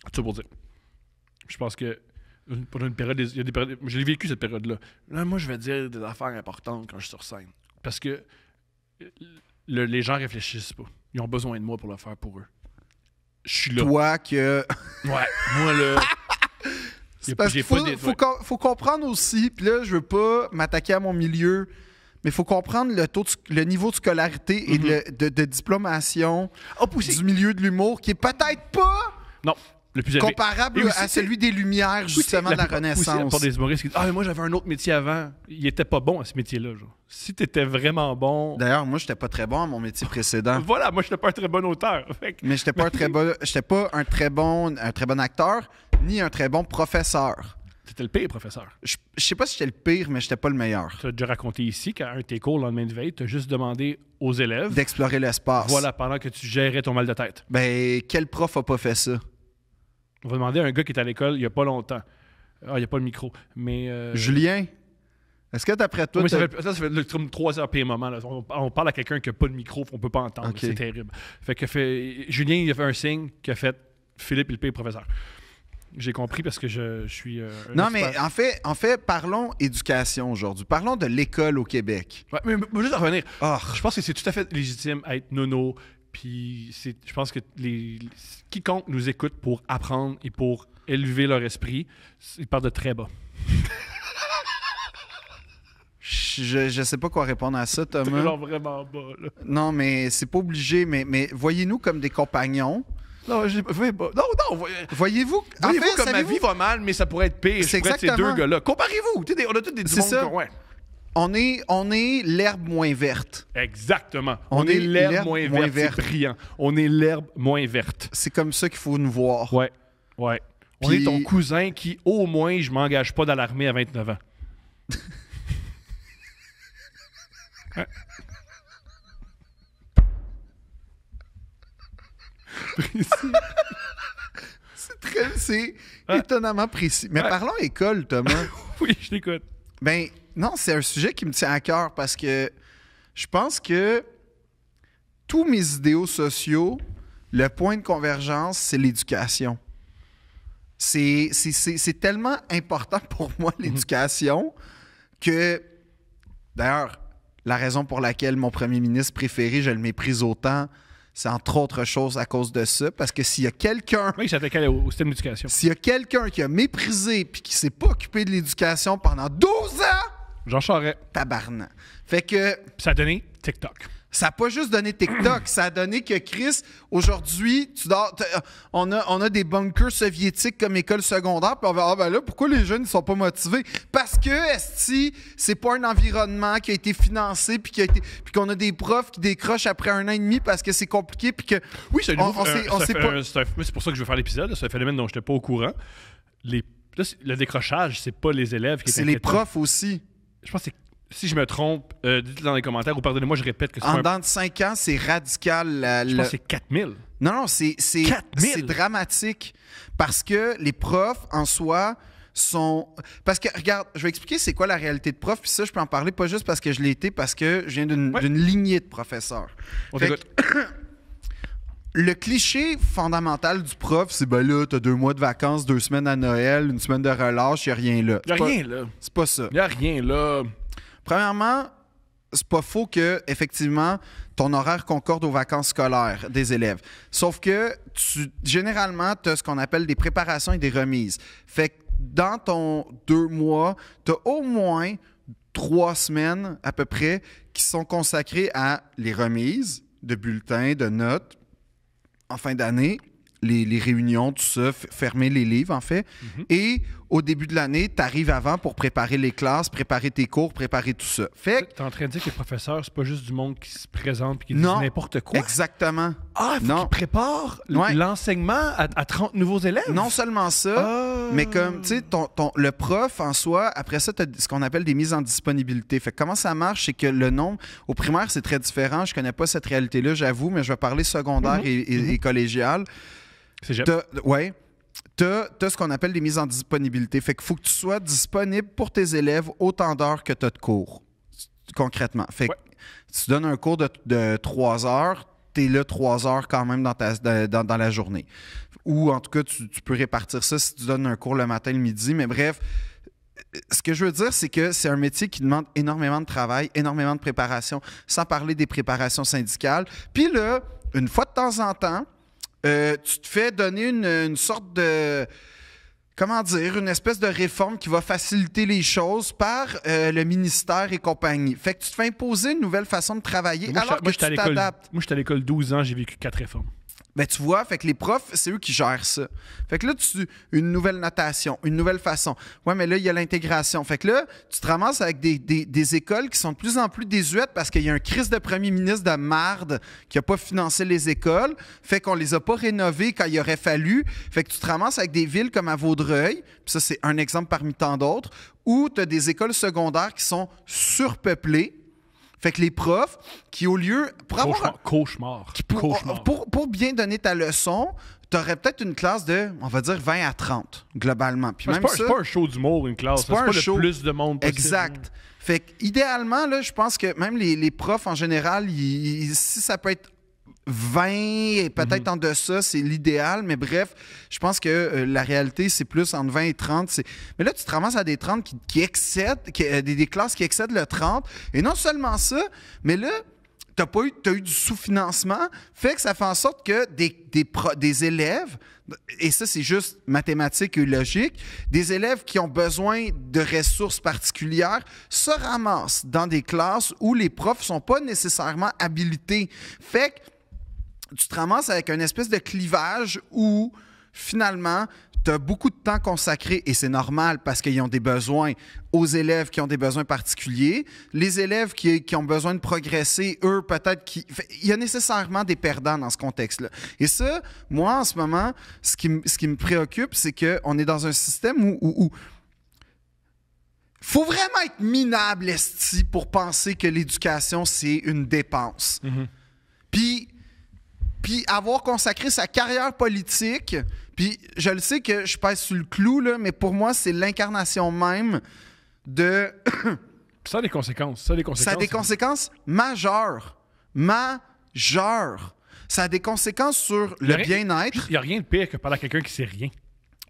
Tout ça pour dire. Je pense que pendant une période, il y a des périodes, je l'ai vécu cette période-là. Là, moi, je vais dire des affaires importantes quand je suis sur scène. Parce que les gens réfléchissent pas. Ils ont besoin de moi pour le faire pour eux. Je suis là. Toi que... Ouais, moi, là. C'est parce qu'il faut comprendre aussi, puis là, je veux pas m'attaquer à mon milieu, mais il faut comprendre le niveau de scolarité et de diplomation du milieu de l'humour, qui est peut-être pas Non, le plus élevé. comparable Et aussi, à celui des Lumières, justement, de la Renaissance. Pour des humoristes qui disent « Ah, mais moi, j'avais un autre métier avant. » Il était pas bon à ce métier-là. Genre. Si t'étais vraiment bon... D'ailleurs, moi, j'étais pas très bon à mon métier précédent. Voilà, moi, je n'étais pas un très bon auteur. Fait que- Mais j'étais pas un très bon acteur, ni un très bon professeur. C'était le pire professeur. Je sais pas si j'étais le pire, mais j'étais pas le meilleur. Tu as déjà raconté ici qu'à un de tes cours le lendemain de veille, tu as juste demandé aux élèves, D'explorer l'espace. voilà, pendant que tu gérais ton mal de tête. Ben, quel prof a pas fait ça? On va demander à un gars qui est à l'école il n'y a pas longtemps. Ah, il n'y a pas le micro. Mais. Julien, est-ce que d'après toi... Oui, ça t'as- fait le 3 heures pire moment. Là. On parle à quelqu'un qui n'a pas de micro, on peut pas entendre. Ok. C'est terrible. Julien, il a fait un signe qui a fait Philippe est le pire professeur. J'ai compris parce que je suis. Un Non, expert. mais en fait, parlons éducation aujourd'hui. Parlons de l'école au Québec. Ouais, mais juste à revenir. Ah, Je pense que c'est tout à fait légitime à être nono. Puis je pense que quiconque nous écoute pour apprendre et pour élever leur esprit, ils partent de très bas. je sais pas quoi répondre à ça, Thomas. Genre vraiment bas, là. Non, mais c'est pas obligé. Mais voyez-nous comme des compagnons. Non, non, Voyez-vous... En voyez-vous fait, comme ma savez-vous- vie va mal, mais ça pourrait être pire. C'est Je pourrais être ces exactement- deux gars-là. Comparez-vous. On a tous des C'est ça. Ouais. On est l'herbe moins verte. Exactement. On On est est l'herbe l'herbe moins moins verte. verte. C'est brillant. On est l'herbe moins verte. C'est comme ça qu'il faut nous voir. Ouais. Ouais. On Puis- est ton cousin qui, au moins, je m'engage pas dans l'armée à 29 ans. Ouais. C'est étonnamment précis. Mais Ouais. parlons école, Thomas. Oui, je t'écoute. Ben, non, c'est un sujet qui me tient à cœur parce que je pense que tous mes idéaux sociaux, le point de convergence, c'est l'éducation. C'est tellement important pour moi, l'éducation, que, d'ailleurs, la raison pour laquelle mon premier ministre préféré, je le méprise autant, c'est entre autres choses à cause de ça. Parce que s'il y a quelqu'un Oui, j'attaquais au système d'éducation. S'il y a quelqu'un qui a méprisé puis qui s'est pas occupé de l'éducation pendant 12 ans, Jean Charest. tabarnak. Fait que Puis ça a donné TikTok. ça n'a pas juste donné TikTok, ça a donné que Chris, aujourd'hui, on a des bunkers soviétiques comme école secondaire, puis on va ben là, pourquoi les jeunes ne sont pas motivés? Parce que, esti, c'est pas un environnement qui a été financé, puis qu'on a des profs qui décrochent après 1 an et demi parce que c'est compliqué, puis que... Oui, c'est un nouveau. sait pas... C'est pour ça que je veux faire l'épisode. là. C'est un phénomène dont je n'étais pas au courant. Le décrochage, c'est pas les élèves qui étaient C'est les inquiétants. profs aussi. Je pense que si je me trompe, dites-le dans les commentaires ou pardonnez-moi, je répète que c'est En pas un... dedans de 5 ans, c'est radical. Je pense que c'est 4000. Non, c'est 4000. dramatique. Parce que les profs, en soi, sont... Parce que, regarde, je vais expliquer c'est quoi la réalité de prof, puis ça, je peux en parler pas juste parce que je l'ai été, parce que je viens d'une Ouais. lignée de professeurs. On Fait t'écoute. Le cliché fondamental du prof, c'est ben là, t'as 2 mois de vacances, 2 semaines à Noël, 1 semaine de relâche, y a rien là. Il n'y a rien, là. C'est pas ça. Il n'y a rien, là. Premièrement, c'est pas faux que, effectivement, ton horaire concorde aux vacances scolaires des élèves. Sauf que, généralement, tu as ce qu'on appelle des préparations et des remises. Fait que dans ton 2 mois, tu as au moins 3 semaines, à peu près, qui sont consacrées à les remises de bulletins, de notes, en fin d'année, les réunions, tout ça, fermer les livres, en fait. Et au début de l'année, tu arrives avant pour préparer les classes, préparer tes cours, préparer tout ça. Fait que, T'es en train de dire que les professeurs, c'est pas juste du monde qui se présente et qui dit Non. n'importe quoi. exactement. Ah, il faut Non. qu'ils préparent Ouais. l'enseignement à 30 nouveaux élèves? Non seulement ça, Ah. mais comme, tu sais, le prof, en soi, après ça, tu as ce qu'on appelle des mises en disponibilité. Fait que comment ça marche, c'est que le nombre, au primaire, c'est très différent. Je connais pas cette réalité-là, j'avoue, mais je vais parler secondaire et collégial. C'est Ouais. T'as ce qu'on appelle des mises en disponibilité. Fait qu'il faut que tu sois disponible pour tes élèves autant d'heures que tu as de cours, concrètement. Fait que tu donnes un cours de 3 heures, tu es là 3 heures quand même dans la journée. Ou en tout cas, tu peux répartir ça si tu donnes un cours le matin, le midi. Mais bref, ce que je veux dire, c'est que c'est un métier qui demande énormément de travail, énormément de préparation, sans parler des préparations syndicales. Puis là, une fois de temps en temps, tu te fais donner une sorte de... Comment dire? Une espèce de réforme qui va faciliter les choses par le ministère et compagnie. Fait que tu te fais imposer une nouvelle façon de travailler alors que tu t'adaptes. Moi, j'étais à l'école 12 ans, j'ai vécu 4 réformes. Ben, tu vois, fait que les profs, c'est eux qui gèrent ça. Fait que là, une nouvelle notation, une nouvelle façon. Ouais, mais là, il y a l'intégration. Fait que là, tu te ramasses avec des écoles qui sont de plus en plus désuètes parce qu'il y a un crise de premier ministre de marde qui n'a pas financé les écoles. Fait qu'on les a pas rénovées quand il aurait fallu. Fait que tu te ramasses avec des villes comme à Vaudreuil, puis ça, c'est un exemple parmi tant d'autres, où tu as des écoles secondaires qui sont surpeuplées. Fait que les profs, qui au lieu... Cauchemar. Pour bien donner ta leçon, tu aurais peut-être une classe de, on va dire, 20 à 30, globalement. Puis même C'est pas un show d'humour, une classe. C'est pas le plus de monde possible. Exact. Fait que, idéalement, là, je pense que même les profs, en général, si ça peut être 20 et peut-être en deçà, c'est l'idéal. Mais bref, je pense que la réalité, c'est plus entre 20 et 30. Mais là, tu te ramasses à des 30 qui excèdent, des classes qui excèdent le 30. Et non seulement ça, mais là, t'as eu du sous-financement, fait que ça fait en sorte que des élèves, et ça, c'est juste mathématique et logique, des élèves qui ont besoin de ressources particulières se ramassent dans des classes où les profs sont pas nécessairement habilités. Fait que tu te ramasses avec une espèce de clivage où, finalement, tu as beaucoup de temps consacré, et c'est normal parce qu'ils ont des besoins, aux élèves qui ont des besoins particuliers. Les élèves qui ont besoin de progresser, eux, peut-être il y a nécessairement des perdants dans ce contexte-là. Et ça, moi, en ce moment, ce qui me préoccupe, c'est qu'on est dans un système où faut vraiment être minable, esti, pour penser que l'éducation, c'est une dépense. Puis avoir consacré sa carrière politique, puis je le sais que je pèse sur le clou, là, mais pour moi, c'est l'incarnation même de... Ça a des conséquences. Ça a des conséquences majeures. Ça a des conséquences sur le bien-être. Il n'y a rien de pire que parler à quelqu'un qui sait rien.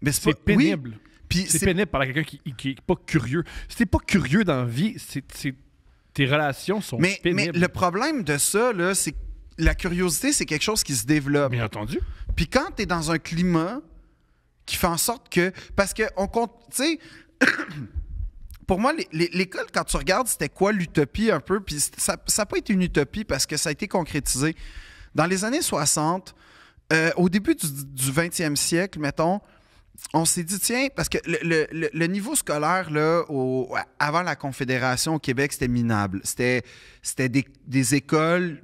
Mais C'est pénible. Oui. Puis c'est pénible de parler à quelqu'un qui n'est pas curieux. Si t'es pas curieux dans la vie, tes relations sont pénibles. Mais le problème de ça, là, c'est que la curiosité, c'est quelque chose qui se développe. Bien entendu. Puis quand tu es dans un climat qui fait en sorte que... Parce que, on compte... Tu sais, pour moi, l'école, quand tu regardes, c'était quoi l'utopie un peu? Puis ça n'a pas été une utopie parce que ça a été concrétisé. Dans les années 60, au début du 20e siècle, mettons, on s'est dit, tiens, parce que le niveau scolaire, là, avant la Confédération au Québec, c'était minable. C'était des écoles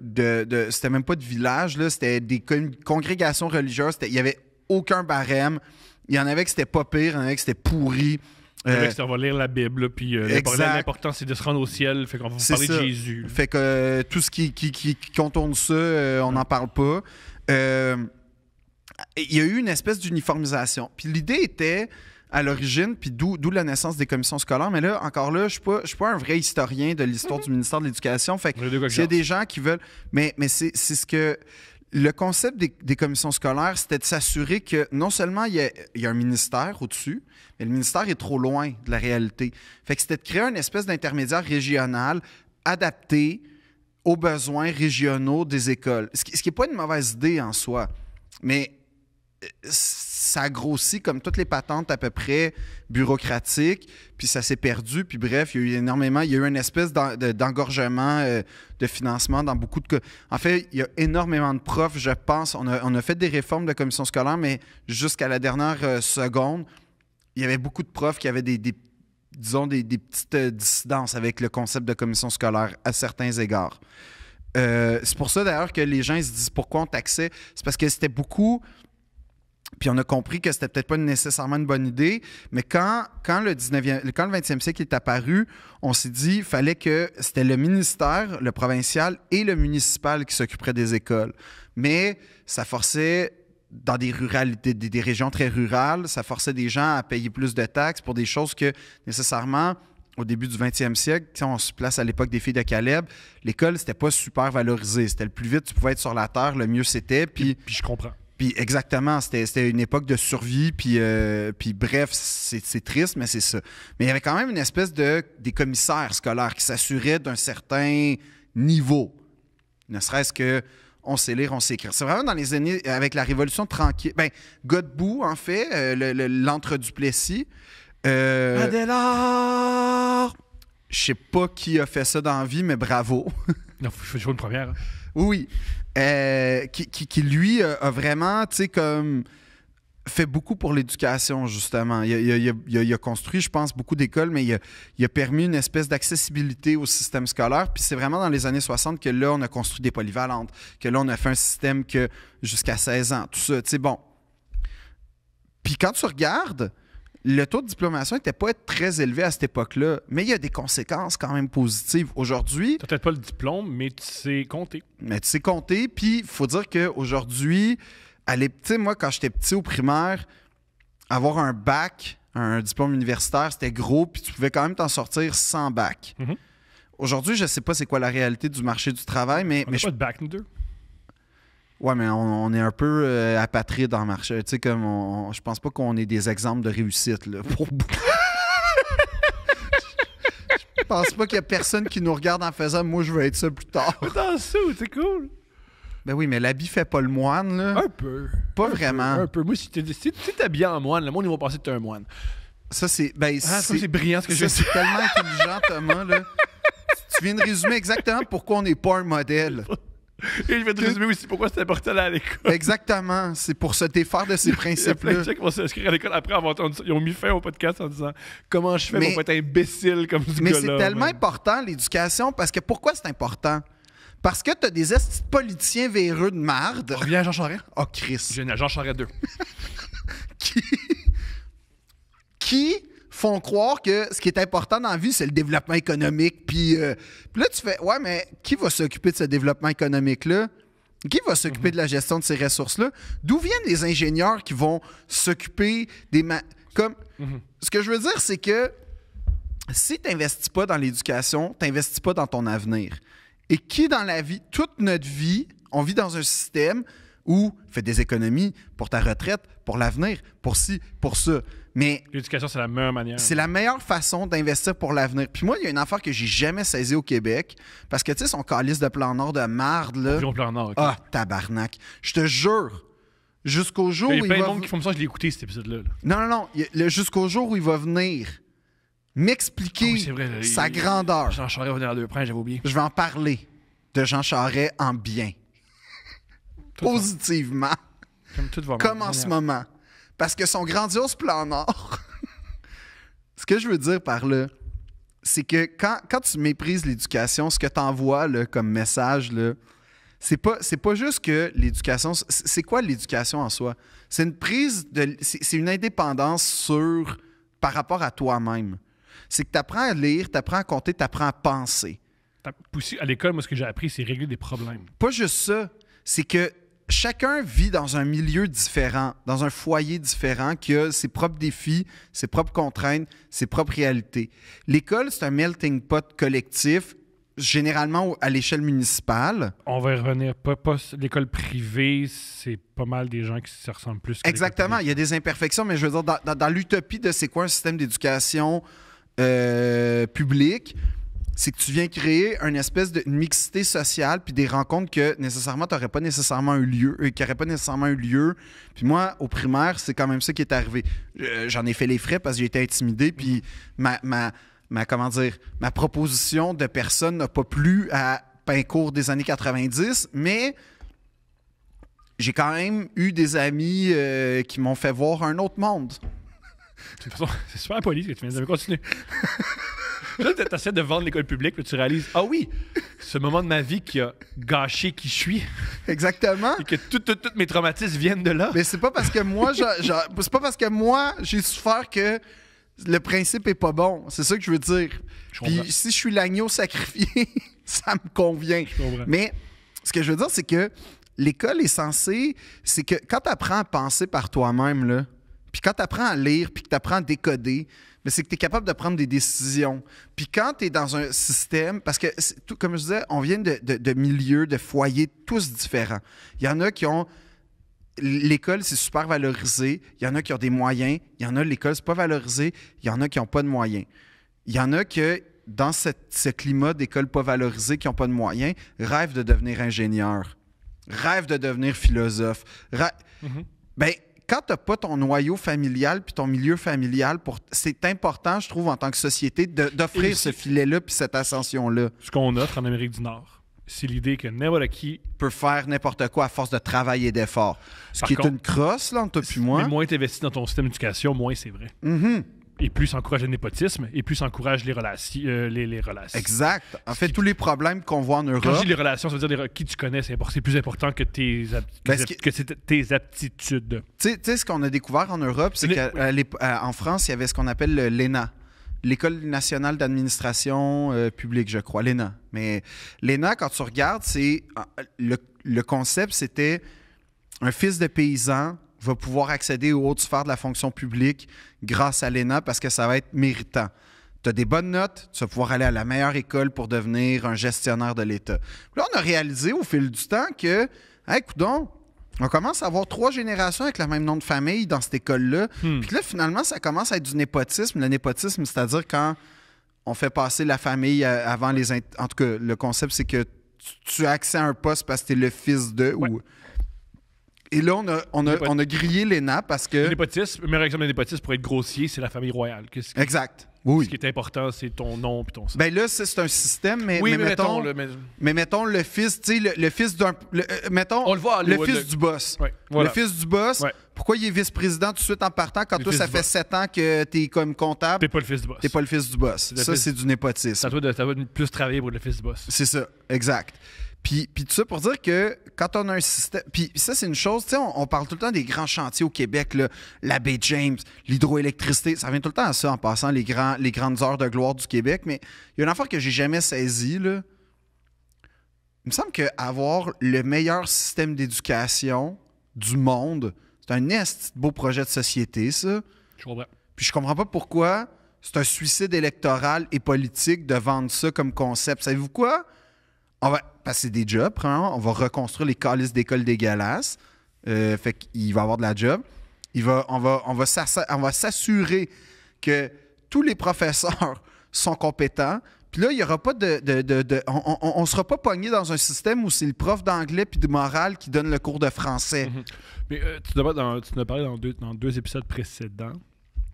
c'était même pas de village, là, c'était des congrégations religieuses. Il n'y avait aucun barème. Il y en avait que c'était pas pire, il y en avait que c'était pourri. On va lire la Bible, là, puis l'important, c'est de se rendre au ciel. Fait qu'on va vous parler de Jésus. Fait que tout ce qui contourne ça, on n'en parle pas. Il y a eu une espèce d'uniformisation. Puis l'idée était, à l'origine, puis d'où la naissance des commissions scolaires, mais là, encore là, je ne suis pas un vrai historien de l'histoire du ministère de l'Éducation. Fait que s'il y a des gens qui veulent... Mais c'est ce que... Le concept des commissions scolaires, c'était de s'assurer que non seulement il y a un ministère au-dessus, mais le ministère est trop loin de la réalité. Fait que c'était de créer une espèce d'intermédiaire régional adapté aux besoins régionaux des écoles. Ce qui n'est pas une mauvaise idée en soi, mais ça grossit comme toutes les patentes à peu près bureaucratiques, puis ça s'est perdu, puis bref, il y a eu une espèce d'engorgement de financement dans beaucoup de cas. En fait, il y a énormément de profs, je pense. On a fait des réformes de commission scolaire, mais jusqu'à la dernière seconde, il y avait beaucoup de profs qui avaient des petites dissidences avec le concept de commission scolaire à certains égards. C'est pour ça, d'ailleurs, que les gens ils se disent pourquoi on taxait. C'est parce que c'était beaucoup... Puis on a compris que c'était peut-être pas nécessairement une bonne idée, mais quand le 20e siècle est apparu, on s'est dit qu'il fallait que c'était le ministère, le provincial et le municipal qui s'occuperaient des écoles. Mais ça forçait, dans des ruralités, des régions très rurales, ça forçait des gens à payer plus de taxes pour des choses que nécessairement... Au début du 20e siècle, si on se place à l'époque des filles de Caleb, l'école, c'était pas super valorisé. C'était le plus vite tu pouvais être sur la terre, le mieux c'était. Puis je comprends. Puis exactement, c'était une époque de survie, puis bref, c'est triste, mais c'est ça. Mais il y avait quand même une espèce des commissaires scolaires qui s'assuraient d'un certain niveau. Ne serait-ce que on sait lire, on sait écrire. C'est vraiment dans les années, avec la Révolution tranquille. Ben, Godbout, en fait, l'entre-Duplessis. Adélard! Je sais pas qui a fait ça dans la vie, mais bravo. Non, faut jouer une première. Hein. Oui. Qui lui, a vraiment, tu sais, comme fait beaucoup pour l'éducation, justement. Il a construit, je pense, beaucoup d'écoles, mais il a permis une espèce d'accessibilité au système scolaire. Puis c'est vraiment dans les années 60 que là, on a construit des polyvalentes, que là, on a fait un système que jusqu'à 16 ans, tout ça, tu sais, bon. Puis quand tu regardes, le taux de diplomation n'était pas très élevé à cette époque-là, mais il y a des conséquences quand même positives. Aujourd'hui... Tu n'as peut-être pas le diplôme, mais tu sais compter. Mais tu sais compter, puis il faut dire qu'aujourd'hui, tu sais, moi, quand j'étais petit au primaire, avoir un bac, un diplôme universitaire, c'était gros, puis tu pouvais quand même t'en sortir sans bac. Mm-hmm. Aujourd'hui, je ne sais pas c'est quoi la réalité du marché du travail, mais... On n'a pas de bac, nous deux. Ouais, mais on est un peu apatride dans le marché. Tu sais, comme je pense pas qu'on ait des exemples de réussite, là. Je pense pas qu'il y a personne qui nous regarde en faisant « Moi, je veux être ça plus tard. » Dans le sou, c'est cool. Ben oui, mais l'habit fait pas le moine, là. Un peu. Pas vraiment. Un peu. Moi, si t'es habillé en moine, le monde, ils vont penser que t'es un moine. Ça, c'est... Ben, c'est brillant ce que je dis. C'est tellement intelligent, Thomas, là. Tu viens de résumer exactement pourquoi on n'est pas un modèle. Et je vais te résumer aussi pourquoi c'est important d'aller à l'école. Exactement. C'est pour se défaire de ces Il y a plein de principes-là. gens qui vont s'inscrire à l'école après avoir entendu ça. Ils ont mis fin au podcast en disant comment je fais Mais- pour pas être imbécile comme ce Mais gars-là. c'est tellement man. important, l'éducation, parce que pourquoi c'est important? Parce que t'as des estis de politiciens véreux de marde. On revient à Jean Charest. Oh, Chris. Génial, Jean Charest 2. Qui font croire que ce qui est important dans la vie, c'est le développement économique. Puis là, tu fais, ouais, mais qui va s'occuper de ce développement économique-là? Qui va s'occuper de la gestion de ces ressources-là? D'où viennent les ingénieurs qui vont s'occuper des... Comme, ce que je veux dire, c'est que si tu n'investis pas dans l'éducation, tu n'investis pas dans ton avenir. Et qui, dans la vie, toute notre vie, on vit dans un système où fais des économies pour ta retraite, pour l'avenir, pour ci, pour ça. Mais L'éducation, c'est la meilleure manière. c'est la meilleure façon d'investir pour l'avenir. Puis moi, il y a une affaire que j'ai jamais saisie au Québec, parce que, tu sais, son calice de plan Nord de marde, là... Puis on plan Nord. ok. Ah, tabarnak. Je te jure, jusqu'au jour Il y où a il plein de va... monde qui font ça, je l'ai écouté cet épisode-là. là. Non. Jusqu'au jour où il va venir m'expliquer Ah oui, c'est vrai, là, sa grandeur. Jean Charest va venir à deux princes, j'avais oublié. Je vais en parler de Jean Charest en bien. Tout va- Positivement. Comme tout va Comme mal. en ce moment. Parce que son grandiose plan Nord... Ce que je veux dire par là, c'est que quand tu méprises l'éducation, ce que tu envoies comme message, là, c'est pas juste que l'éducation... C'est quoi l'éducation en soi? C'est une prise de... C'est une indépendance par rapport à toi-même. C'est que tu apprends à lire, tu apprends à compter, tu apprends à penser. À l'école, moi, ce que j'ai appris, c'est régler des problèmes. Pas juste ça, c'est que chacun vit dans un milieu différent, dans un foyer différent, qui a ses propres défis, ses propres contraintes, ses propres réalités. L'école, c'est un melting pot collectif, généralement à l'échelle municipale. On va y revenir. Pas l'école privée, c'est pas mal des gens qui se ressemblent plus. Que Exactement, l'école il y a des imperfections, mais je veux dire, dans l'utopie de c'est quoi un système d'éducation publique, c'est que tu viens créer une espèce de mixité sociale puis des rencontres que nécessairement t'aurais pas nécessairement eu lieu, qui n'auraient pas nécessairement eu lieu. Puis moi, au primaire, c'est quand même ça qui est arrivé. J'en ai fait les frais parce que j'ai été intimidé, puis ma proposition de personne n'a pas plu à Pincourt des années 90, mais j'ai quand même eu des amis qui m'ont fait voir un autre monde. De toute façon, c'est super poli ce que tu viens de dire. Mais continue. Là, tu essaies de vendre l'école publique, puis tu réalises, ah oui, ce moment de ma vie qui a gâché qui je suis, Exactement. et que tous mes traumatismes viennent de là. Mais c'est pas parce que moi, c'est pas parce que moi, j'ai souffert que le principe est pas bon. C'est ça que je veux dire. Je comprends. Puis si je suis l'agneau sacrifié, ça me convient. Je comprends. Mais ce que je veux dire, c'est que l'école est censée... C'est que quand tu apprends à penser par toi-même, là, puis quand tu apprends à lire, puis que tu apprends à décoder, mais c'est que tu es capable de prendre des décisions. Puis quand tu es dans un système... Parce que, comme je disais, on vient de milieux, de foyers tous différents. Il y en a qui ont... L'école, c'est super valorisé. Il y en a qui ont des moyens. Il y en a, l'école, c'est pas valorisé. Il y en a qui n'ont pas de moyens. Il y en a que, dans ce climat d'école pas valorisée, qui n'ont pas de moyens, rêvent de devenir ingénieur, rêvent de devenir philosophe. Ben, quand tu n'as pas ton noyau familial puis ton milieu familial, c'est important, je trouve, en tant que société, d'offrir ce filet-là puis cette ascension-là. Ce qu'on offre en Amérique du Nord, c'est l'idée que n'importe qui, Peut faire n'importe quoi à force de travail et d'effort. Ce Par qui est contre, une crosse, là, entre toi puis moi. mais moins tu investis dans ton système d'éducation, moins c'est vrai. Mhm. Et plus ça encourage le népotisme, et plus ça encourage les relations. Les relations. Exact. En fait, tous les problèmes qu'on voit en Quand Europe... je dis les relations, ça veut dire qui tu connais, c'est plus important que tes aptitudes. Tu sais, ce qu'on a découvert en Europe, c'est qu'en France, il y avait ce qu'on appelle l'ENA, l'École nationale d'administration publique, je crois, l'ENA. Mais l'ENA, quand tu regardes, c'est le concept, c'était un fils de paysan va pouvoir accéder aux hautes sphères de la fonction publique grâce à l'ENA parce que ça va être méritant. Tu as des bonnes notes, tu vas pouvoir aller à la meilleure école pour devenir un gestionnaire de l'État. Puis là, on a réalisé au fil du temps que, hey, coudonc, on commence à avoir 3 générations avec le même nom de famille dans cette école-là. Puis là, finalement, ça commence à être du népotisme. Le népotisme, c'est-à-dire quand on fait passer la famille avant les... En tout cas, le concept, c'est que tu as accès à un poste parce que tu es le fils de... Ouais. Ou... Et là, on a grillé l'ENA parce Le que... népotisme, le meilleur exemple de népotisme pour être grossier, c'est la famille royale. Exact. Ce Oui. qui est important, c'est ton nom puis ton sang. Ben là, c'est un système, mais mettons... mettons, Mais mettons le fils, tu sais, le fils d'un... mettons, On le voit à le Hollywood, fils du boss. Ouais, voilà. Le fils du boss, Ouais. pourquoi il est vice-président tout de suite en partant quand Le toi, fils ça du fait boss. 7 ans que t'es comme comptable? T'es pas le fils du boss. T'es pas le fils du boss. Le Ça, fils- c'est du népotisme. Ça doit de plus travailler pour le fils du boss. C'est ça, exact. Puis tout ça pour dire que quand on a un système... Puis ça, c'est une chose, tu sais, on parle tout le temps des grands chantiers au Québec, là, la baie James, l'hydroélectricité, ça revient tout le temps à ça en passant les grandes heures de gloire du Québec, mais il y a une affaire que j'ai jamais saisie, là. Il me semble qu'avoir le meilleur système d'éducation du monde, c'est un esti de beau projet de société, ça. Je comprends. Puis je comprends pas pourquoi c'est un suicide électoral et politique de vendre ça comme concept. Savez-vous quoi? On va passer des jobs, premièrement. On va reconstruire les calices d'écoles dégueulasses. Fait qu'il va y avoir de la job. On va s'assurer que tous les professeurs sont compétents. Puis là, il n'y aura pas on ne sera pas pogné dans un système où c'est le prof d'anglais puis de morale qui donne le cours de français. Mais tu en as parlé dans deux épisodes précédents.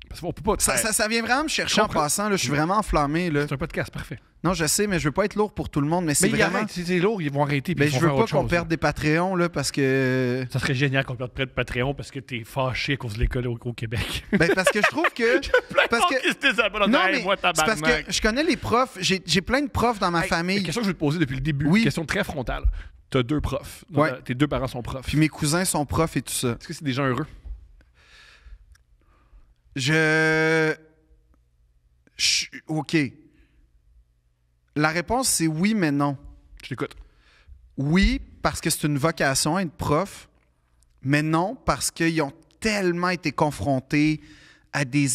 Parce qu'on peut pas... Ça vient vraiment me chercher en comprends. passant. Là, je suis vraiment enflammé. Là. C'est un podcast parfait. Non, je sais, mais je veux pas être lourd pour tout le monde. Mais c'est Mais vraiment... c'est lourd, ils vont arrêter. Ben, Puis je ils veux vont pas faire autre qu'on chose, perde des Patreons là, parce que... là. Ça serait génial qu'on perde près de Patreon parce que t'es fâché à cause de l'école au Québec. Ben, parce que je trouve que... parce que... Qui se désabonne. Non, Hey, mais moi, c'est parce tabarnak. que je connais les profs. J'ai plein de profs dans ma Hey, famille. Question que je vais te poser depuis le début. Oui. Question très frontale. T'as 2 profs. Ouais. Tes 2 parents sont profs. Puis mes cousins sont profs et tout ça. Est-ce que c'est des gens heureux? OK. La réponse, c'est oui, mais non. Je t'écoute. Oui, parce que c'est une vocation, être prof, mais non, parce qu'ils ont tellement été confrontés à des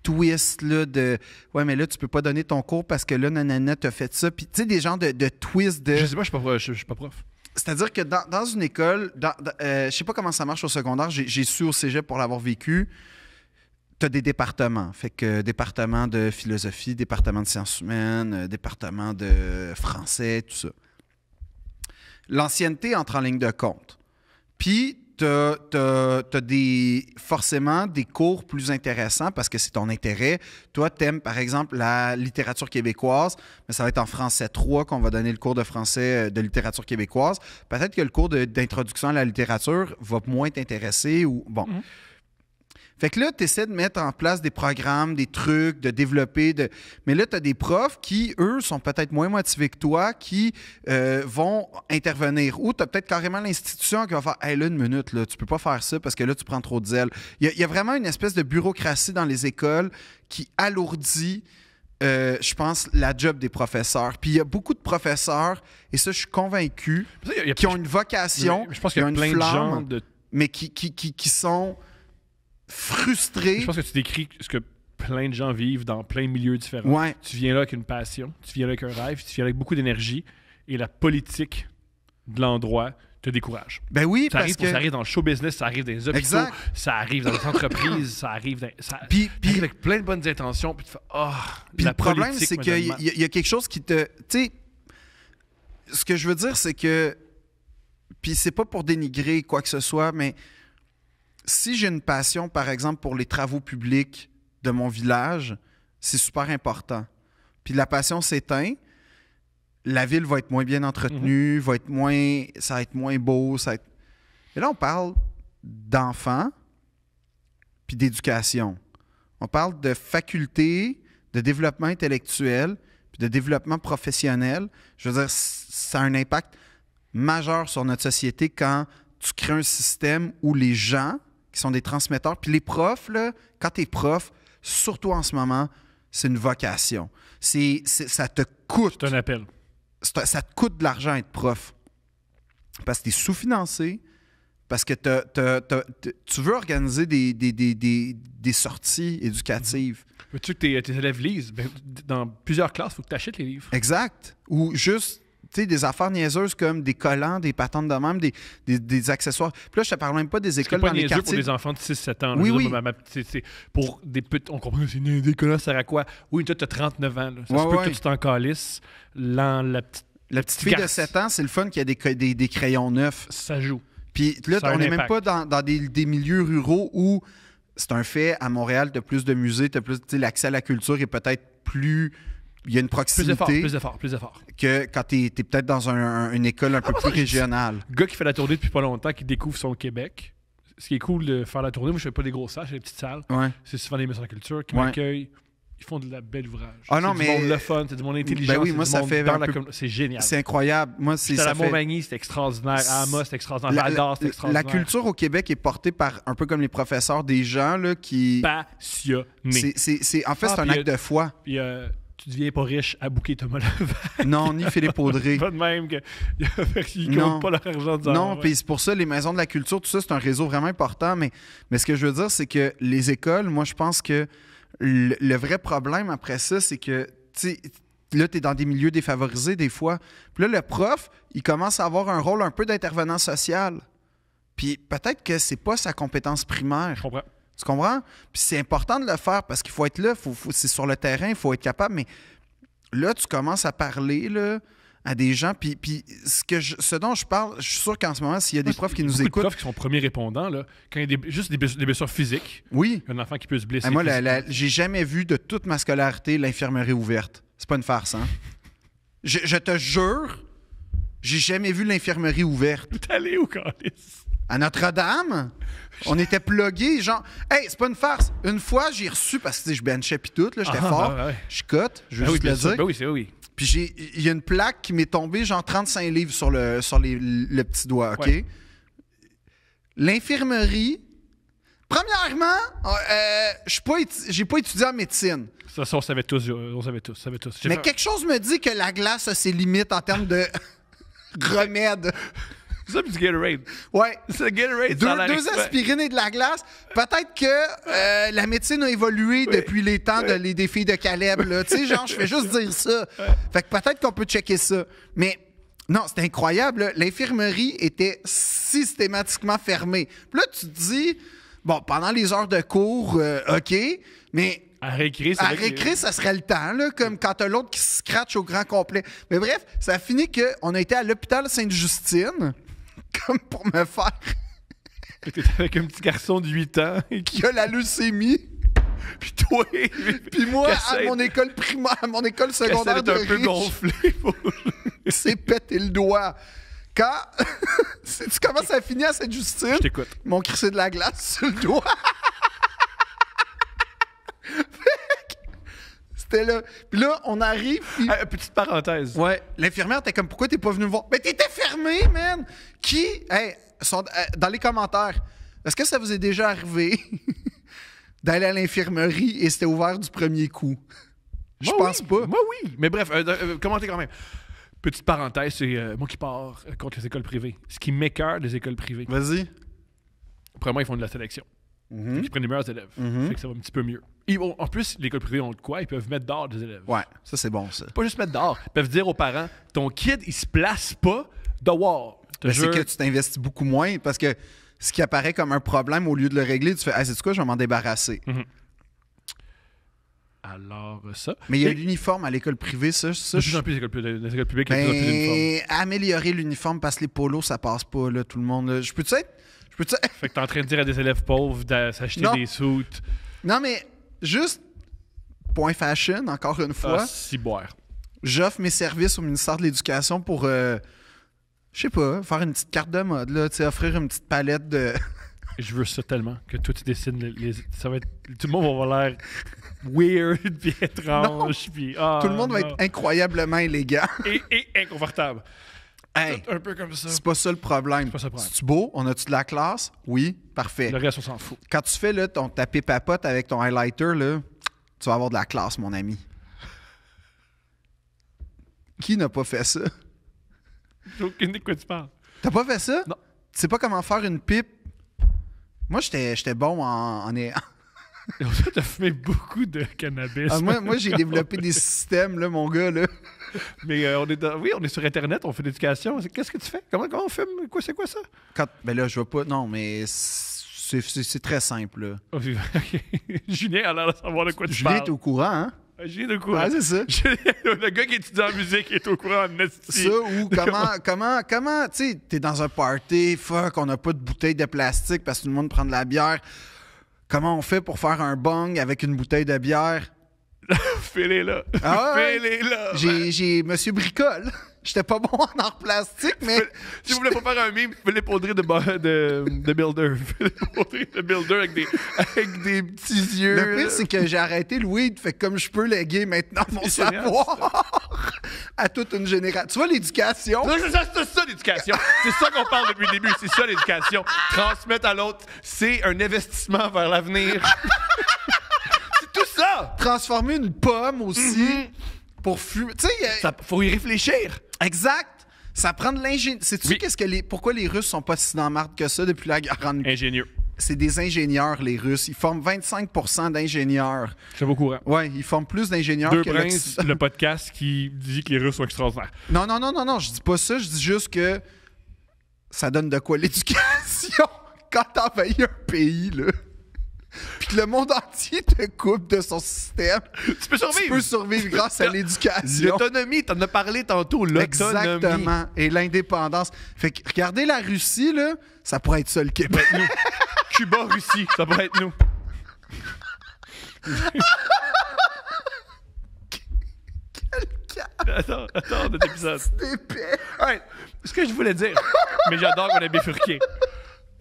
twists là, de « Ouais, mais là, tu peux pas donner ton cours parce que là, nanana, t'as fait ça. » Puis, tu sais, des genres de twists de... Je sais pas, je suis pas prof. C'est-à-dire que dans une école, je sais pas comment ça marche au secondaire, j'ai su au cégep pour l'avoir vécu, tu as des départements. Fait que département de philosophie, département de sciences humaines, département de français, tout ça. L'ancienneté entre en ligne de compte. Puis, tu as forcément des cours plus intéressants parce que c'est ton intérêt. Toi, tu aimes, par exemple, la littérature québécoise, mais ça va être en français 3 qu'on va donner le cours de français de littérature québécoise. Peut-être que le cours d'introduction à la littérature va moins t'intéresser ou... Bon. Mhm. Fait que là, tu essaies de mettre en place des programmes, des trucs, de développer. Mais là, tu as des profs qui, eux, sont peut-être moins motivés que toi, qui vont intervenir. Ou tu as peut-être carrément l'institution qui va faire « Hey, là, une minute, là, tu peux pas faire ça parce que là, tu prends trop de zèle. » Il y a vraiment une espèce de bureaucratie dans les écoles qui alourdit, je pense, la job des professeurs. Puis il y a beaucoup de professeurs, et ça, je suis convaincu, qui ont une vocation, Je pense qu'il y a qui ont plein une de flamme, gens de... mais qui sont frustrés. Je pense que tu décris ce que plein de gens vivent dans plein de milieux différents. Ouais. Tu viens là avec une passion, tu viens là avec un rêve, tu viens là avec beaucoup d'énergie, et la politique de l'endroit te décourage. Ben oui, Ça parce arrive, que... ça arrive dans le show business, ça arrive dans les hôpitaux, Exact. ça arrive dans les entreprises, ça arrive Puis arrive avec plein de bonnes intentions, puis tu fais « Ah, Puis la le problème, politique c'est me qu'il donne mal. y a quelque chose qui te... Tu sais, ce que je veux dire, c'est que... Puis c'est pas pour dénigrer quoi que ce soit, mais si j'ai une passion, par exemple, pour les travaux publics de mon village, c'est super important. Puis la passion s'éteint, la ville va être moins bien entretenue, ça va être moins beau. Et là, on parle d'enfants puis d'éducation. On parle de faculté, de développement intellectuel puis de développement professionnel. Je veux dire, ça a un impact majeur sur notre société quand tu crées un système où les gens qui sont des transmetteurs, puis les profs, là, quand tu es prof, surtout en ce moment, c'est une vocation. Ça te coûte. C'est un appel. Ça te coûte de l'argent être prof. Parce que tu es sous-financé, parce que tu veux organiser des sorties éducatives. Veux-tu que tes élèves lisent? Ben, dans plusieurs classes, il faut que tu achètes les livres. Exact. Ou juste des affaires niaiseuses comme des collants, des patentes de même, des accessoires. Puis là, je te parle même pas des écoles C'est pas dans les niaiseux quartiers. pour des enfants de 6-7 ans. Oui, là. Je veux oui. dire, c'est pour des petits... On comprend que c'est des collants, ça sert à quoi? Oui, toi, tu as 39 ans. Là. Ça se peut Ouais. que tu t'en calisses. La petite La petite fille de garce, 7 ans, c'est le fun qu'il y a des crayons neufs. ça joue. Puis là, Ça a on un n'est même impact. pas dans des milieux ruraux où c'est un fait, à Montréal, tu as plus de musées, tu as plus, tu sais, l'accès à la culture est peut-être plus... Il y a une Plus d'efforts, proximité plus d'efforts. que quand tu es peut-être dans une école un peu plus régionale. Le gars qui fait la tournée depuis pas longtemps, qui découvre son Québec. Ce qui est cool de faire la tournée, moi je fais pas des grosses salles, je fais des petites salles. Ouais. C'est souvent des maisons de culture qui Ouais. m'accueillent. Ils font de la belle ouvrage. Ah non, c'est mais- du monde le fun, c'est du monde intelligent. Ben oui, c'est moi, du ça monde fait dans un la peu- c'est génial. C'est incroyable. Moi, C'était à la Montmagny, c'était extraordinaire. À Amos, c'était extraordinaire. Val d'Or, c'était la extraordinaire. culture au Québec est portée par, un peu comme les professeurs, des gens là, qui... Passionné. En fait, Ah, c'est un puis, acte de foi. Puis tu deviens pas riche à bouquer Thomas Levac. Non, ni Philippe Audrey. Pas de même qu'ils Non. comptent pas leur argent de Non, puis c'est pour ça, les maisons de la culture, tout ça, c'est un réseau vraiment important. Mais ce que je veux dire, c'est que les écoles, moi, je pense que le vrai problème après ça, c'est que, tu sais, là, tu es dans des milieux défavorisés des fois. Puis là, le prof, il commence à avoir un rôle un peu d'intervenant social. Puis peut-être que c'est pas sa compétence primaire. Je comprends. Tu comprends? Puis c'est important de le faire parce qu'il faut être là, c'est sur le terrain, il faut être capable. Mais là, tu commences à parler là, à des gens. Puis ce dont je parle, je suis sûr qu'en ce moment, s'il y a des profs qui nous Beaucoup de écoutent. profs qui sont premiers répondants, là, quand il y a juste des blessures physiques, Oui. un enfant qui peut se blesser. Moi, physiquement. j'ai jamais vu de toute ma scolarité l'infirmerie ouverte. C'est pas une farce, hein? Je te jure, j'ai jamais vu l'infirmerie ouverte. T'es allé où, Calice? À Notre-Dame, on était plugués, genre, hey, c'est pas une farce. Une fois, j'ai reçu, parce que tu sais, je benchais puis tout, là, j'étais fort, ouais. je cote, je veux Ben oui, juste bien le sûr. dire. Ben oui, c'est oui. Puis il y a une plaque qui m'est tombée, genre 35 livres sur le petit doigt, OK? Ouais. L'infirmerie, premièrement, j'ai pas étudié en médecine. Ça, on savait tous. On savait tous. J'ai Mais fait- quelque chose me dit que la glace a ses limites en termes de remède. Ça, puis du Gatorade. Ouais. C'est le Gatorade. ça a l'air Deux exprès. aspirines et de la glace. Peut-être que la médecine a évolué depuis les temps des filles de Caleb. Là. Tu sais, genre, je fais juste dire ça. Fait que peut-être qu'on peut checker ça. Mais non, c'était incroyable. Là. L'infirmerie était systématiquement fermée. Puis là, tu te dis, bon, pendant les heures de cours, OK, mais... À réécrire, c'est À vrai que- réécrire, ça serait le temps, là, comme quand t'as l'autre qui se scratch au grand complet. Mais bref, ça a fini qu'on a été à l'hôpital Sainte-Justine, comme pour me faire T'étais avec un petit garçon de 8 ans qui qui a la leucémie. puis toi, Puis moi, à Cassette. mon école primaire, à mon école secondaire de un peu riche, gonflé. c'est pété le doigt. Quand... Sais-tu comment ça a fini à Sainte-Justine? Je t'écoute. Ils m'ont crissé de la glace sur le doigt. C'était là. Puis là, on arrive, puis... Ah, petite parenthèse. Ouais, l'infirmière était comme, pourquoi t'es pas venu me voir? Mais t'étais fermé, man! Qui, hey, dans les commentaires, est-ce que ça vous est déjà arrivé d'aller à l'infirmerie et c'était ouvert du premier coup? Je Moi, pense oui. pas. Moi, oui. Mais bref, commentez quand même. Petite parenthèse, c'est moi qui pars contre les écoles privées. Ce qui m'écœure des écoles privées. Vas-y. Premièrement, ils font de la sélection. Mhm. Ils prennent les meilleurs élèves. Fait que ça va un petit peu mieux. En plus, les écoles privées ont de quoi? Ils peuvent mettre dehors des élèves. Ouais, ça c'est bon, ça. Pas juste mettre dehors. Ils peuvent dire aux parents, ton kid, il se place pas dehors. Je te Ben, c'est jure. que tu t'investis beaucoup moins parce que ce qui apparaît comme un problème, au lieu de le régler, tu fais, ah, c'est quoi, je vais m'en débarrasser. Alors, ça. Mais il y a Et- l'uniforme à l'école privée, ça. de plus en plus, les écoles publiques, il y a de plus en plus d'uniformes. Ben, améliorer l'uniforme parce que les polos, ça passe pas, là, tout le monde. Là. Je peux-tu être. Fait que t'es en train de dire à des élèves pauvres de s'acheter Non. des suits. Non, mais juste, point fashion, encore une fois, Si boire. j'offre mes services au ministère de l'Éducation pour, je sais pas, faire une petite carte de mode, là, tu sais, offrir une petite palette de... Je veux ça tellement que toi, tu dessines ça va être... Tout le monde va avoir l'air weird, puis étrange, puis... Tout le monde va être incroyablement élégant. Et inconfortable. Hey, Un peu comme ça. c'est pas ça le problème. pas ça le problème. C'est-tu beau? On a-tu de la classe? Oui, parfait. Le reste, on s'en fout. Quand tu fais là, ton tapé papote avec ton highlighter, là, tu vas avoir de la classe, mon ami. Qui n'a pas fait ça? J'ai aucune idée de quoi tu parles. T'as pas fait ça? Non. Tu sais pas comment faire une pipe? Moi, j'étais bon en T'as fumé beaucoup de cannabis. Ah, moi j'ai développé des systèmes, là, mon gars, là. Mais on est sur Internet, on fait de l'éducation. Qu'est-ce que tu fais? Comment on fume? C'est quoi ça? Ben là, je vois pas. Non, mais c'est très simple, là. Ok. Julien a l'air de savoir de quoi tu Julien parles. est au courant, hein? J'ai de courant. Ouais, c'est ça. Le gars qui étudie en musique est au courant en esti. Ça, ou comment, tu sais, t'es dans un party, fuck, on n'a pas de bouteille de plastique parce que tout le monde prend de la bière. Comment on fait pour faire un bong avec une bouteille de bière? Fais-les là. Ah ouais? Fais-les là. J'ai Monsieur Bricole. J'étais pas bon en art plastique, mais... Si vous voulez pas faire un meme, fais les poudrer de Builder. Fais les poudrer de Builder avec des petits yeux. Le pire, c'est que j'ai arrêté le weed, fait que comme je peux léguer maintenant mon C'est génial, savoir à toute une génération. Tu vois, l'éducation... Non, c'est ça l'éducation. C'est ça qu'on parle depuis le début. C'est ça l'éducation. Transmettre à l'autre, c'est un investissement vers l'avenir. C'est tout ça. Transformer une pomme aussi pour fumer. Tu sais, Faut y réfléchir. exact. Ça prend de l'ingénieur. Sais-tu Oui. pourquoi les Russes sont pas si dans la marde que ça depuis la guerre en Ingénieux. C'est des ingénieurs, les Russes. Ils forment 25% d'ingénieurs. Je suis au courant. Ouais, ils forment plus d'ingénieurs Deux que Princes, le podcast qui dit que les Russes sont extraordinaires. Non, je dis pas ça. Je dis juste que ça donne de quoi l'éducation quand t'envahis un pays, là. Puis que le monde entier te coupe de son système. Tu peux survivre. Tu peux survivre grâce à l'éducation. L'autonomie, t'en as parlé tantôt. L'autonomie. Exactement. Et l'indépendance. Fait que regardez la Russie, là, ça pourrait être ça le Québec. Nous. Cuba, Russie, ça pourrait être nous. Attends, notre épisode. Épais. Ouais, ce que je voulais dire, mais j'adore qu'on ait bifurqué.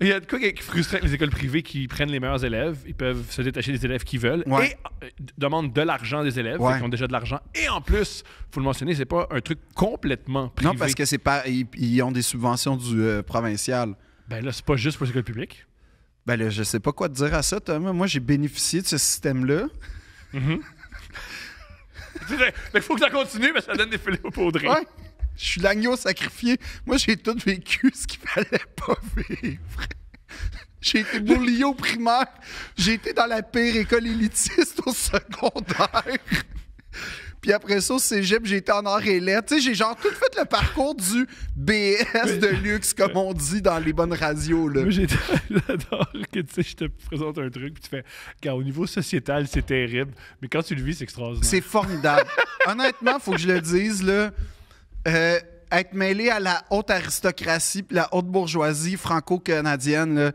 Il y a de quoi qui est frustrant avec les écoles privées qui prennent les meilleurs élèves. Ils peuvent se détacher des élèves qu'ils veulent Ouais. et demandent de l'argent des élèves, Ouais. qui ont déjà de l'argent. Et en plus, faut le mentionner, c'est pas un truc complètement privé. Non, parce que c'est pas. Ils ont des subventions du provincial. Ben là, c'est pas juste pour les écoles publiques. Ben là, je sais pas quoi te dire à ça, Thomas. Moi, j'ai bénéficié de ce système-là. Mais il faut que ça continue, parce que ça donne des filets au poudré. Ouais. Je suis l'agneau sacrifié. Moi, j'ai tout vécu ce qu'il fallait pas vivre. J'ai été bullié au primaire. J'ai été dans la pire école élitiste au secondaire. Puis après ça, au cégep, j'ai été en arts et lettres. Tu sais, j'ai genre tout fait le parcours du BS de luxe, comme on dit dans les bonnes radios, là. Moi, j'adore que, tu sais, je te présente un truc, puis tu fais, car au niveau sociétal, c'est terrible, mais quand tu le vis, c'est extraordinaire. C'est formidable. Honnêtement, faut que je le dise, là. Être mêlé à la haute aristocratie puis la haute bourgeoisie franco-canadienne, là,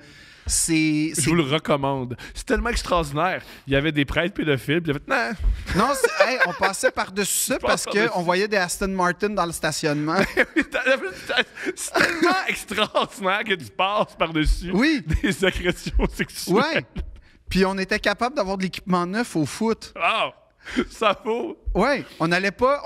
c'est... Je vous le recommande. C'est tellement extraordinaire. Il y avait des prêtres pédophiles, puis il y avait nah. Non, hey, on passait par-dessus ça parce qu'on voyait des Aston Martin dans le stationnement. C'est tellement extraordinaire que tu passes par-dessus Oui. des agressions sexuelles. Ouais. Puis on était capable d'avoir de l'équipement neuf au foot. Oh, ça vaut. Ouais. On n'allait pas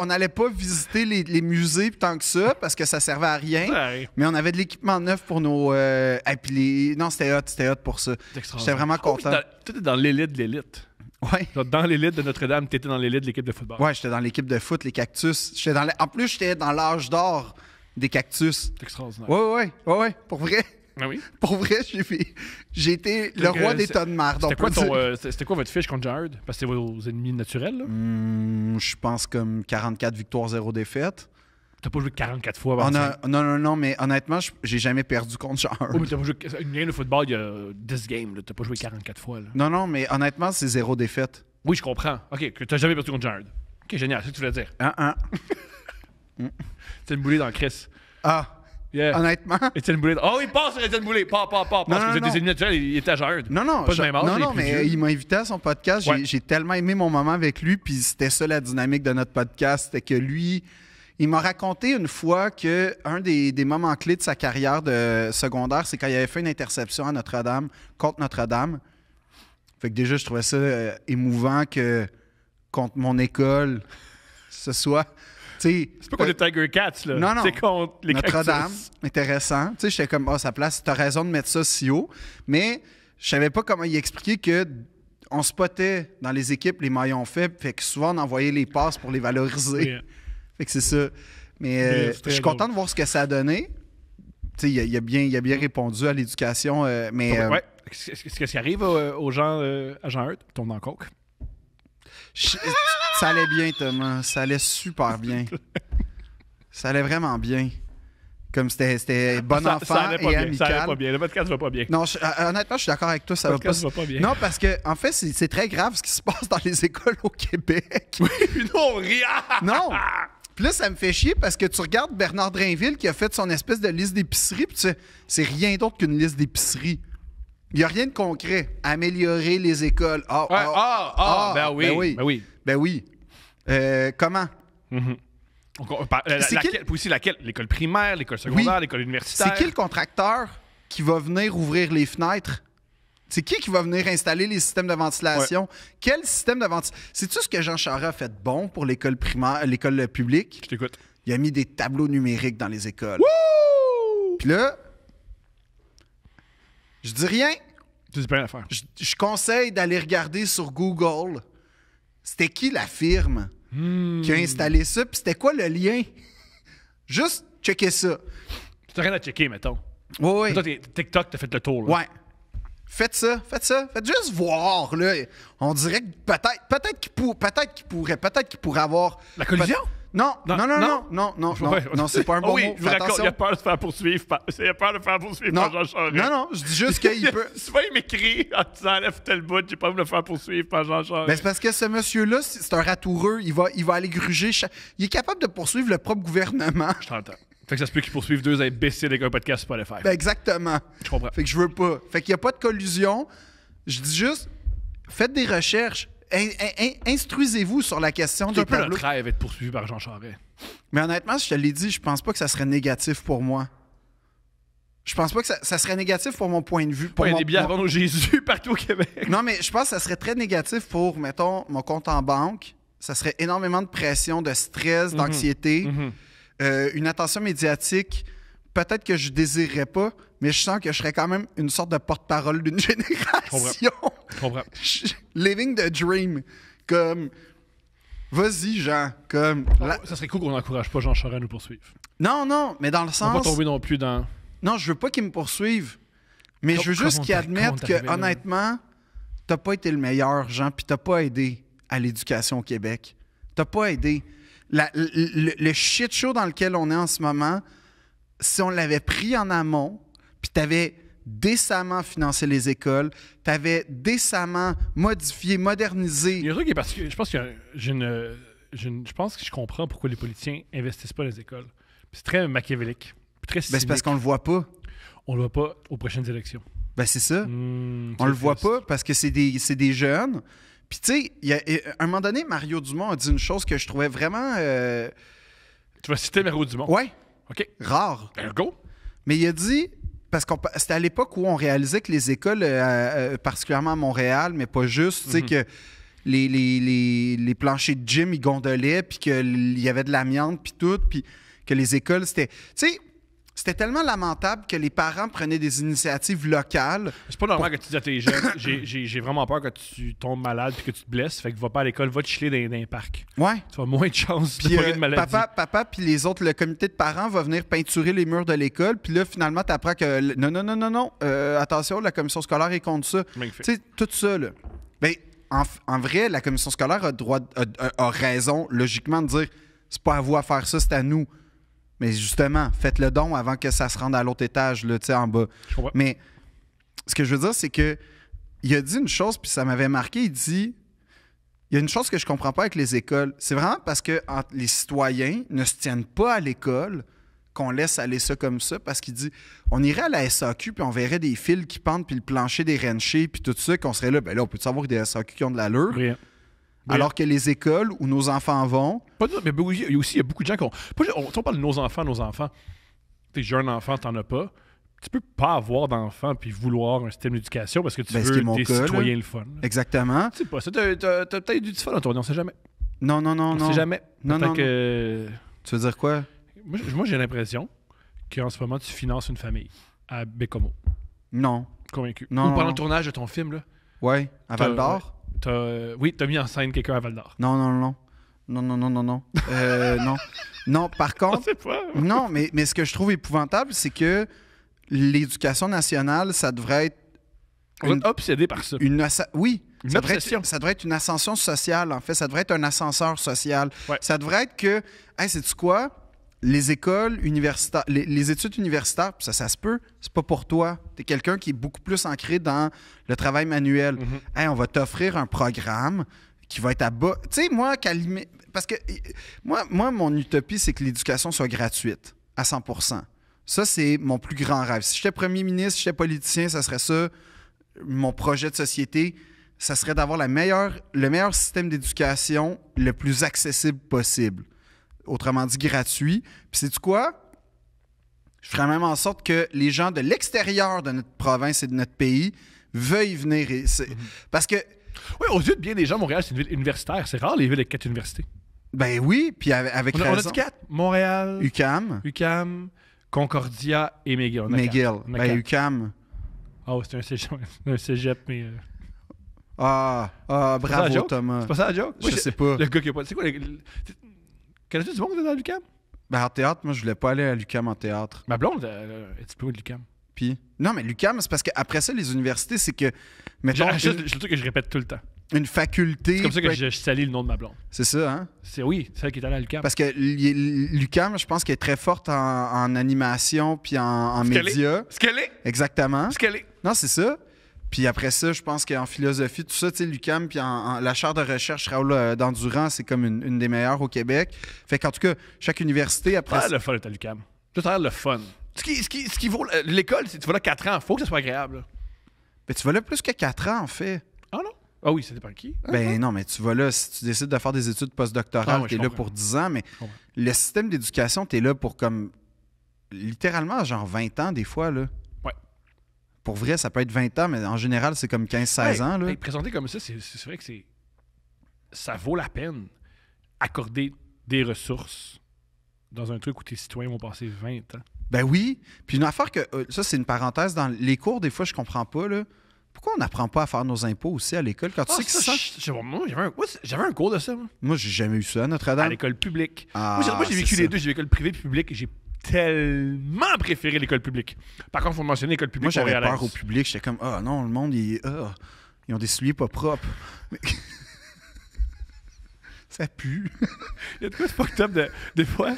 visiter les musées tant que ça parce que ça servait à rien. Ouais. Mais on avait de l'équipement neuf pour nos... Non, c'était hot pour ça. C'est extraordinaire. J'étais vraiment content. Tout est dans l'élite de l'élite. Ouais. Genre, dans l'élite de Notre-Dame, t'étais dans l'élite de l'équipe de football. Ouais, j'étais dans l'équipe de foot, les Cactus. En plus, j'étais dans l'âge d'or des Cactus. C'est extraordinaire. Ouais, pour vrai. Ah oui? Pour vrai, j'ai été le roi des tas de marde. C'était quoi votre fiche contre Jared? Parce que c'est vos ennemis naturels, là? Je pense comme 44 victoires, 0 défaites. T'as pas joué 44 fois avant ça? Non, mais honnêtement, j'ai jamais perdu contre Jared. Oh, mais t'as pas joué une game de football, il y a 10 games, là. T'as pas joué 44 fois, là. Non, mais honnêtement, c'est 0 défaite. Oui, je comprends. OK, que t'as jamais perdu contre Jared. OK, génial, c'est ce que tu voulais dire. Étienne Boulay dans Chris. Ah, Yeah. honnêtement. Étienne Boulay. Oh, il passe sur Étienne Boulay. Pas. Parce que vous êtes des ennemis naturels, il était à Jared. Non, Pas de même âge, il est plus mais vieux. il m'a invité à son podcast. Ouais. J'ai tellement aimé mon moment avec lui, puis c'était ça la dynamique de notre podcast. C'était que lui, il m'a raconté une fois que un des moments clés de sa carrière de secondaire, c'est quand il avait fait une interception à Notre-Dame, contre Notre-Dame. Fait que déjà, je trouvais ça émouvant que contre mon école, ce soit... C'est pas contre les Tiger Cats, là. Non. C'est contre les Notre-Dame, Cactus. intéressant. Tu sais, j'étais comme, sa place, t'as raison de mettre ça si haut. Mais je savais pas comment il expliquait que on spottait dans les équipes les maillons faibles, fait que souvent on envoyait les passes pour les valoriser. Yeah. Fait que c'est ça. Mais c'est très je suis content de voir ce que ça a donné. Tu sais, il a bien répondu à l'éducation, mais... Ouais. Qu'est-ce qui arrive aux gens à Jean Eudes? Tombe dans le coke. Ça allait bien, Thomas. Ça allait super bien. Ça allait vraiment bien. Comme c'était bon Ça enfant allait pas et bien, ça allait pas amical. bien. Le podcast va pas bien. Non, honnêtement, je suis d'accord avec toi, ça Le va pas. podcast va pas bien. Non, parce que en fait, c'est très grave ce qui se passe dans les écoles au Québec. Puis non, rien! Non! Puis là, ça me fait chier parce que tu regardes Bernard Drainville qui a fait son espèce de liste d'épicerie, puis tu sais, c'est rien d'autre qu'une liste d'épicerie. Il n'y a rien de concret. Améliorer les écoles. Ben oui. Ben oui. Comment? C'est Laquelle? Puis aussi laquelle? L'école primaire, l'école secondaire, l'école universitaire. C'est qui le contracteur qui va venir ouvrir les fenêtres? C'est qui va venir installer les systèmes de ventilation? Ouais. Quel système de ventilation? Sais-tu ce que Jean Charest a fait de bon pour l'école primaire, l'école publique? Je t'écoute. Il a mis des tableaux numériques dans les écoles. Wouh! Puis là, je dis rien. Tu dis pas rien à faire. Je conseille d'aller regarder sur Google. C'était qui la firme qui a installé ça? Puis c'était quoi le lien? Juste checker ça. Tu n'as rien à checker, mettons. Oui. Toi, TikTok, t'as fait le tour. Là. Ouais. Faites ça. Faites juste voir, là. On dirait que peut-être qu'il pourrait avoir... La collision? Non, Ouais. c'est pas un bon Oui, mot. je vous Fais raconte, attention. il a peur de se faire poursuivre. Il a peur de se faire poursuivre Non, par Jean Charest. non, je dis juste qu'il peut... Souvent, il m'écrit en disant enlève tel bout, j'ai pas voulu me faire poursuivre par Jean Charest. Ben, c'est parce que ce monsieur-là, c'est un ratoureux. Il va aller gruger. Il est capable de poursuivre le propre gouvernement. Je t'entends. Fait que ça se peut qu'ils poursuivent deux imbéciles avec un podcast pour pas le faire. Ben, exactement. Je comprends. Fait que je veux pas. Fait qu'il n'y a pas de collusion. Je dis juste, faites des recherches. Instruisez-vous sur la question C'est des un peu tableaux. notre rêve être poursuivi par Jean Charest. Mais honnêtement, je te l'ai dit, je pense pas que ça serait négatif pour moi. Je pense pas que ça serait négatif pour mon point de vue. Il y a des billets à vendre au Jésus partout au Québec. Non, mais je pense que ça serait très négatif pour, mettons, mon compte en banque. Ça serait énormément de pression, de stress, d'anxiété, une attention médiatique. Peut-être que je désirerais pas, mais je sens que je serais quand même une sorte de porte-parole d'une génération. Je comprends. Living the dream. Comme, vas-y, Jean. Comme, Ça serait cool qu'on n'encourage pas Jean Charest à nous poursuivre. Non, mais dans le On sens... va pas tomber non plus dans... Non, je veux pas qu'il me poursuive. Mais je veux Comment juste qu'il admette t'arrives que, là? honnêtement, t'as pas été le meilleur, Jean, puis t'as pas aidé à l'éducation au Québec. T'as pas aidé. Le shit show dans lequel on est en ce moment, si on l'avait pris en amont, puis t'avais décemment financé les écoles, t'avais décemment modifié, modernisé... Il y a un truc qui est particulier. Je pense que je pense que je comprends pourquoi les politiciens investissent pas dans les écoles. Puis c'est très machiavélique. Puis très Ben, c'est parce cynique. qu'on le voit pas. On le voit pas aux prochaines élections. Ben, c'est ça. On le voit pas parce que c'est des jeunes. Puis, tu sais, à un moment donné, Mario Dumont a dit une chose que je trouvais vraiment... Tu vas citer Mario Dumont. Ouais, OK. rare. Ben, go. Mais il a dit... Parce que c'était à l'époque où on réalisait que les écoles, particulièrement à Montréal, mais pas juste, tu sais, que les planchers de gym, ils gondolaient, puis qu'il y avait de l'amiante, puis tout, puis que les écoles, c'était... Tu sais, c'était tellement lamentable que les parents prenaient des initiatives locales. C'est pas normal que tu dis à tes jeunes, j'ai vraiment peur que tu tombes malade puis que tu te blesses. Fait que va pas à l'école, va te chiller dans un parc. Ouais. Tu vas moins de chances de Puis pogner de maladie. papa puis les autres, le comité de parents va venir peinturer les murs de l'école. Puis là, finalement, tu apprends que non, attention, la commission scolaire est contre ça. Magnifique. Tu sais, tout ça, là. Ben, en vrai, la commission scolaire a raison, logiquement, de dire c'est pas à vous à faire ça, c'est à nous. Mais justement, faites le don avant que ça se rende à l'autre étage, là, tu sais, en bas. Je comprends. Mais ce que je veux dire, c'est que il a dit une chose, puis ça m'avait marqué. Il dit il y a une chose que je comprends pas avec les écoles. C'est vraiment parce que les citoyens ne se tiennent pas à l'école qu'on laisse aller ça comme ça. Parce qu'il dit on irait à la SAQ, puis on verrait des fils qui pendent, puis le plancher des renchers, puis tout ça, qu'on serait là. Ben là, on peut savoir des SAQ qui ont de l'allure. Brillant. Alors que les écoles où nos enfants vont. Pas de- mais il y a beaucoup de gens qui ont. On parle de nos enfants. T'es jeune enfant, t'en as pas. Tu peux pas avoir d'enfant puis vouloir un système d'éducation parce que tu Ben, ce qui veux est mon des cas, citoyens là. le fun. là. Exactement. Tu sais pas, ça, t'as peut-être eu du fun dans ton vie, on sait jamais. Non. On sait jamais. Non, Peut-être non, que. Tu veux dire quoi? Moi, j'ai l'impression qu'en ce moment, tu finances une famille à Bécomo. Non. Convaincu. Non, Ou non, pendant non. le tournage de ton film, là. Ouais. À Val d'Or? Oui, t'as mis en scène quelqu'un à Val d'Or. Non. Non. Non, par On contre, sait pas. non, mais ce que je trouve épouvantable, c'est que l'éducation nationale, ça devrait être On est obsédé par ça. oui, Une ça devrait, obsession. ça devrait être une ascension sociale, en fait. Ça devrait être un ascenseur social. Ouais. Ça devrait être que, hey, sais-tu quoi? les écoles universitaires, les études universitaires, ça se peut, c'est pas pour toi. T'es quelqu'un qui est beaucoup plus ancré dans le travail manuel. Hey, on va t'offrir un programme qui va être à bas. Tu sais, moi, parce que moi, mon utopie, c'est que l'éducation soit gratuite à 100%. Ça, c'est mon plus grand rêve. Si j'étais premier ministre, si j'étais politicien, ça serait ça. Mon projet de société, ça serait d'avoir le meilleur système d'éducation le plus accessible possible. Autrement dit, gratuit. Puis sais-tu quoi? Je ferais même en sorte que les gens de l'extérieur de notre province et de notre pays veuillent venir. Parce que... Oui, aux yeux de bien des gens, Montréal, c'est une ville universitaire. C'est rare, les villes avec 4 universités. Ben oui, puis avec On a raison. dit 4. Montréal, UQAM, Concordia et McGill. On a McGill. quatre. On a Ben quatre. UQAM. Oh, c'est un cégep, mais... Ah, C'est pas ça la bravo joke? Thomas. C'est pas ça la joke? Moi, Je sais pas. Le gars qui a pas... C'est quoi? Connais-tu du monde qui est dans l'UQAM? Ben en théâtre, moi je voulais pas aller à l'UQAM en théâtre. Ma blonde est diplômée de l'UQAM. Puis non, mais l'UQAM, c'est parce qu'après ça, les universités, c'est que mettons C'est le truc que je répète tout le temps. une faculté. C'est comme ça que peut je salis le nom de ma blonde. C'est ça, hein? Oui, c'est elle qui est allée à l'UQAM. Parce que l'UQAM, je pense qu'elle est très forte en animation puis en Ce qu'elle médias. Ce qu'elle est. Exactement. Ce qu'elle est. Non, c'est ça. Puis après ça, je pense qu'en philosophie, tout ça, tu sais, l'UQAM, puis la chaire de recherche Raoul Dandurand, c'est comme une des meilleures au Québec. Fait qu'en tout cas, chaque université, après Ça a l'air le fun d'être à l'UQAM. Tout a l'air le fun. Ce qui vaut l'école, c'est que tu vas là 4 ans. Faut que ça soit agréable. Là. ben, tu vas là plus que 4 ans, en fait. Ah non? Ah oui, ça dépend qui. Ben non, mais tu vas là, si tu décides de faire des études postdoctorales, Ah ouais, t'es je là comprends. pour 10 ans, mais comprends. le système d'éducation, t'es là pour comme littéralement genre 20 ans des fois, là. Ouais. Pour vrai, ça peut être 20 ans, mais en général, c'est comme 15-16 ans, là. Hey, présenté comme ça, c'est vrai que ça vaut la peine accorder des ressources dans un truc où tes citoyens vont passer 20 ans. Ben oui. Puis une affaire que, ça c'est une parenthèse, dans les cours, des fois, je comprends pas, là. Pourquoi on n'apprend pas à faire nos impôts aussi à l'école? Quand tu sais que ça... Moi, j'avais un cours de ça. Moi. Moi, j'ai jamais eu ça à À Notre-Dame. l'école publique. Ah, Moi, j'ai vécu c'est les ça. deux. J'ai vécu l'école privée et publique et j'ai tellement préféré l'école publique. Par contre, il faut mentionner l'école publique. Moi, j'avais montréalaise. peur au public. J'étais comme, ah non, le monde, ils ont des souliers pas propres. Mais- ça pue. Il y a de quoi de fucked up des fois.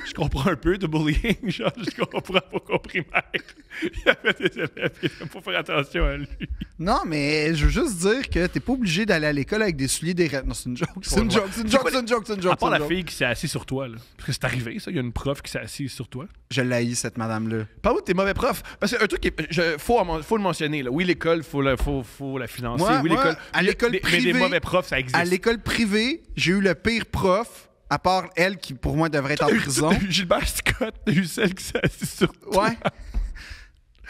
Je comprends un peu de bullying, genre, je comprends pourquoi au primaire, il y avait des élèves qui n'aimaient pas faire attention à lui. Non, mais je veux juste dire que t'es pas obligé d'aller à l'école avec des souliers des... Non, c'est une joke. C'est une joke, c'est une joke, c'est une joke, c'est une joke. À part c'est la une joke. fille qui s'est assise sur toi, là. Parce que c'est arrivé, ça, il y a une prof qui s'est assise sur toi. Je l'haïs, cette madame-là. Parle-moi de tes mauvais profs. Parce que un truc, faut le mentionner, là. Oui, l'école, faut la financer. Moi, oui, l'école. à l'école mais privée- des mauvais profs, ça existe. À l'école privée, j'ai eu le pire prof, à part elle qui, pour moi, devrait être en prison. Gilbert Scott, t'as eu celle qui s'est assise sur toi. Ouais.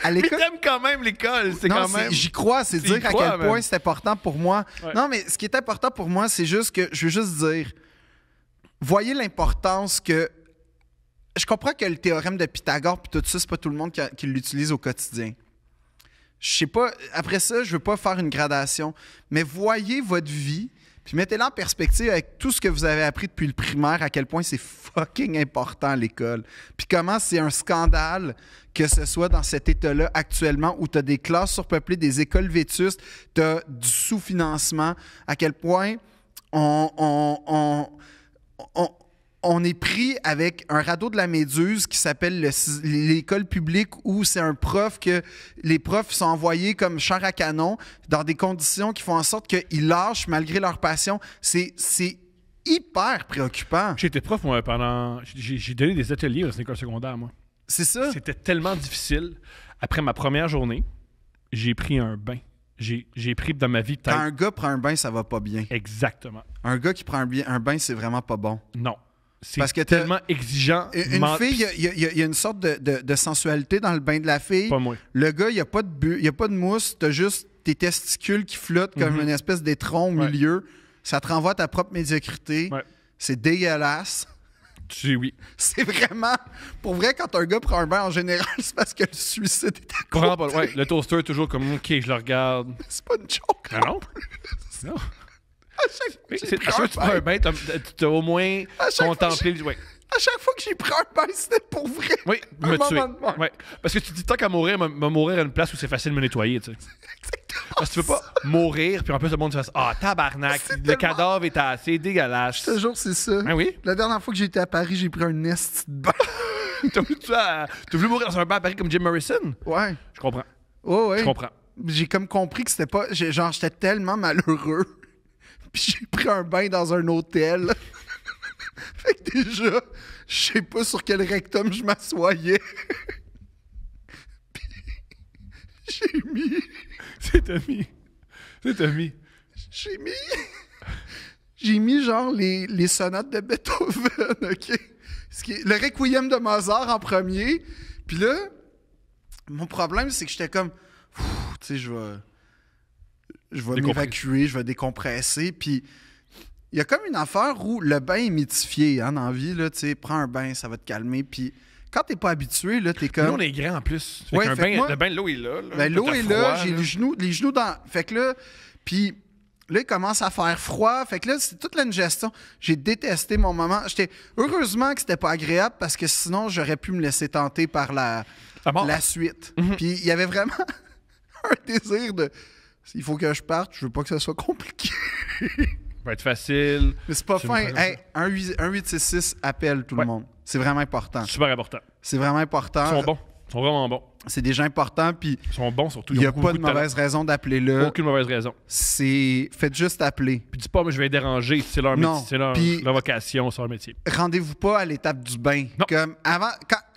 À Mais l'école... t'aimes quand même l'école, c'est Non, quand même. j'y crois, c'est Tu dire y à crois, quel man. point c'est important pour moi. Ouais. Non, mais ce qui est important pour moi, c'est juste que, je veux juste dire, voyez l'importance que... Je comprends que le théorème de Pythagore puis tout ça, c'est pas tout le monde qui l'utilise au quotidien. Je sais pas, après ça, je veux pas faire une gradation, mais voyez votre vie, puis mettez-la en perspective avec tout ce que vous avez appris depuis le primaire, à quel point c'est fucking important l'école. Puis comment c'est un scandale que ce soit dans cet état-là actuellement où tu as des classes surpeuplées, des écoles vétustes, tu as du sous-financement, à quel point on est pris avec un radeau de la Méduse qui s'appelle l'école publique où c'est un prof que les profs sont envoyés comme chair à canon dans des conditions qui font en sorte qu'ils lâchent malgré leur passion. C'est hyper préoccupant. J'ai été prof, moi, pendant. J'ai donné des ateliers dans une école secondaire, moi. C'est ça. C'était tellement difficile. Après ma première journée, j'ai pris un bain. J'ai pris dans ma vie Quand peut-être. un gars prend un bain, ça va pas bien. Exactement. Un gars qui prend un bain, c'est vraiment pas bon. Non. C'est Parce que t'as- tellement exigeant. Une fille, il y a une sorte de sensualité dans le bain de la fille. Pas moi. Le gars, il n'y a pas de mousse, t'as juste tes testicules qui flottent comme une espèce d'étron au Ouais. milieu. Ça te renvoie à ta propre médiocrité. Ouais. C'est dégueulasse. Oui. C'est vraiment... Pour vrai, quand un gars prend un bain, en général, c'est parce que le suicide est à Vraiment côté. pas. Ouais, le toaster est toujours comme OK, je le regarde. C'est pas une joke. Ah non? Non. À chaque fois Mais que j'ai c'est pris à chaque fois que tu prends un bain, t'as au moins À chaque fois contemplé. Ouais. À chaque fois que j'ai pris un bain, c'était pour vrai. Oui, Un me tuer. moment de mort. Ouais. Parce que tu te dis, tant qu'à mourir, m'a mourir à une place où c'est facile de me nettoyer, tu sais. Parce que tu veux pas mourir, puis en plus, le monde se fasse ah, tabarnak, C'est le tellement- cadavre est assez dégueulasse. Ce jour, c'est ça. Ah oui? La dernière fois que j'étais à Paris, j'ai pris un nest de bain. T'as voulu mourir dans un bar à Paris comme Jim Morrison? Ouais. Je comprends. Ouais, ouais. Je comprends. J'ai comme compris que c'était pas. Genre, j'étais tellement malheureux. Puis j'ai pris un bain dans un hôtel. Fait que déjà, je sais pas sur quel rectum je m'assoyais. Puis j'ai mis. C'est Tommy. C'est Tommy. J'ai mis genre les sonates de Beethoven, OK? Le Requiem de Mozart en premier. Puis là, mon problème, c'est que j'étais comme, tu sais, je vais m'évacuer, je vais décompresser. Puis il y a comme une affaire où le bain est mythifié, hein, dans la vie, là, tu sais, prends un bain, ça va te calmer. Puis quand t'es pas habitué, là, t'es comme... Nous, on est grand en plus. Fait Ouais, qu'un fait bain, que moi- le bain, l'eau est là. Ben, l'eau T'as est froid, là, j'ai les genoux dans... Fait que là, puis là, il commence à faire froid. Fait que là, c'est toute l'ingestion. J'ai détesté mon moment. Heureusement que c'était pas agréable parce que sinon, j'aurais pu me laisser tenter par la suite. Puis il y avait vraiment un désir de... Il faut que je parte, je veux pas que ça soit compliqué. Ça va être facile. Mais c'est pas Tu fin. me prends Hey, 1-866 appelle tout le monde. C'est vraiment important. Super important. C'est vraiment Ils important. sont bons. Ils sont vraiment bons. C'est des gens importants, puis Ils sont bons surtout. il Ils n'y ont a beaucoup pas de talent. mauvaise raison d'appeler là. Aucune mauvaise raison. Faites juste appeler. Puis dis pas, mais je vais les déranger. C'est leur Non. métier. C'est leur, Puis- leur vocation, c'est leur métier. Rendez-vous pas à l'étape du bain. Non. Comme avant,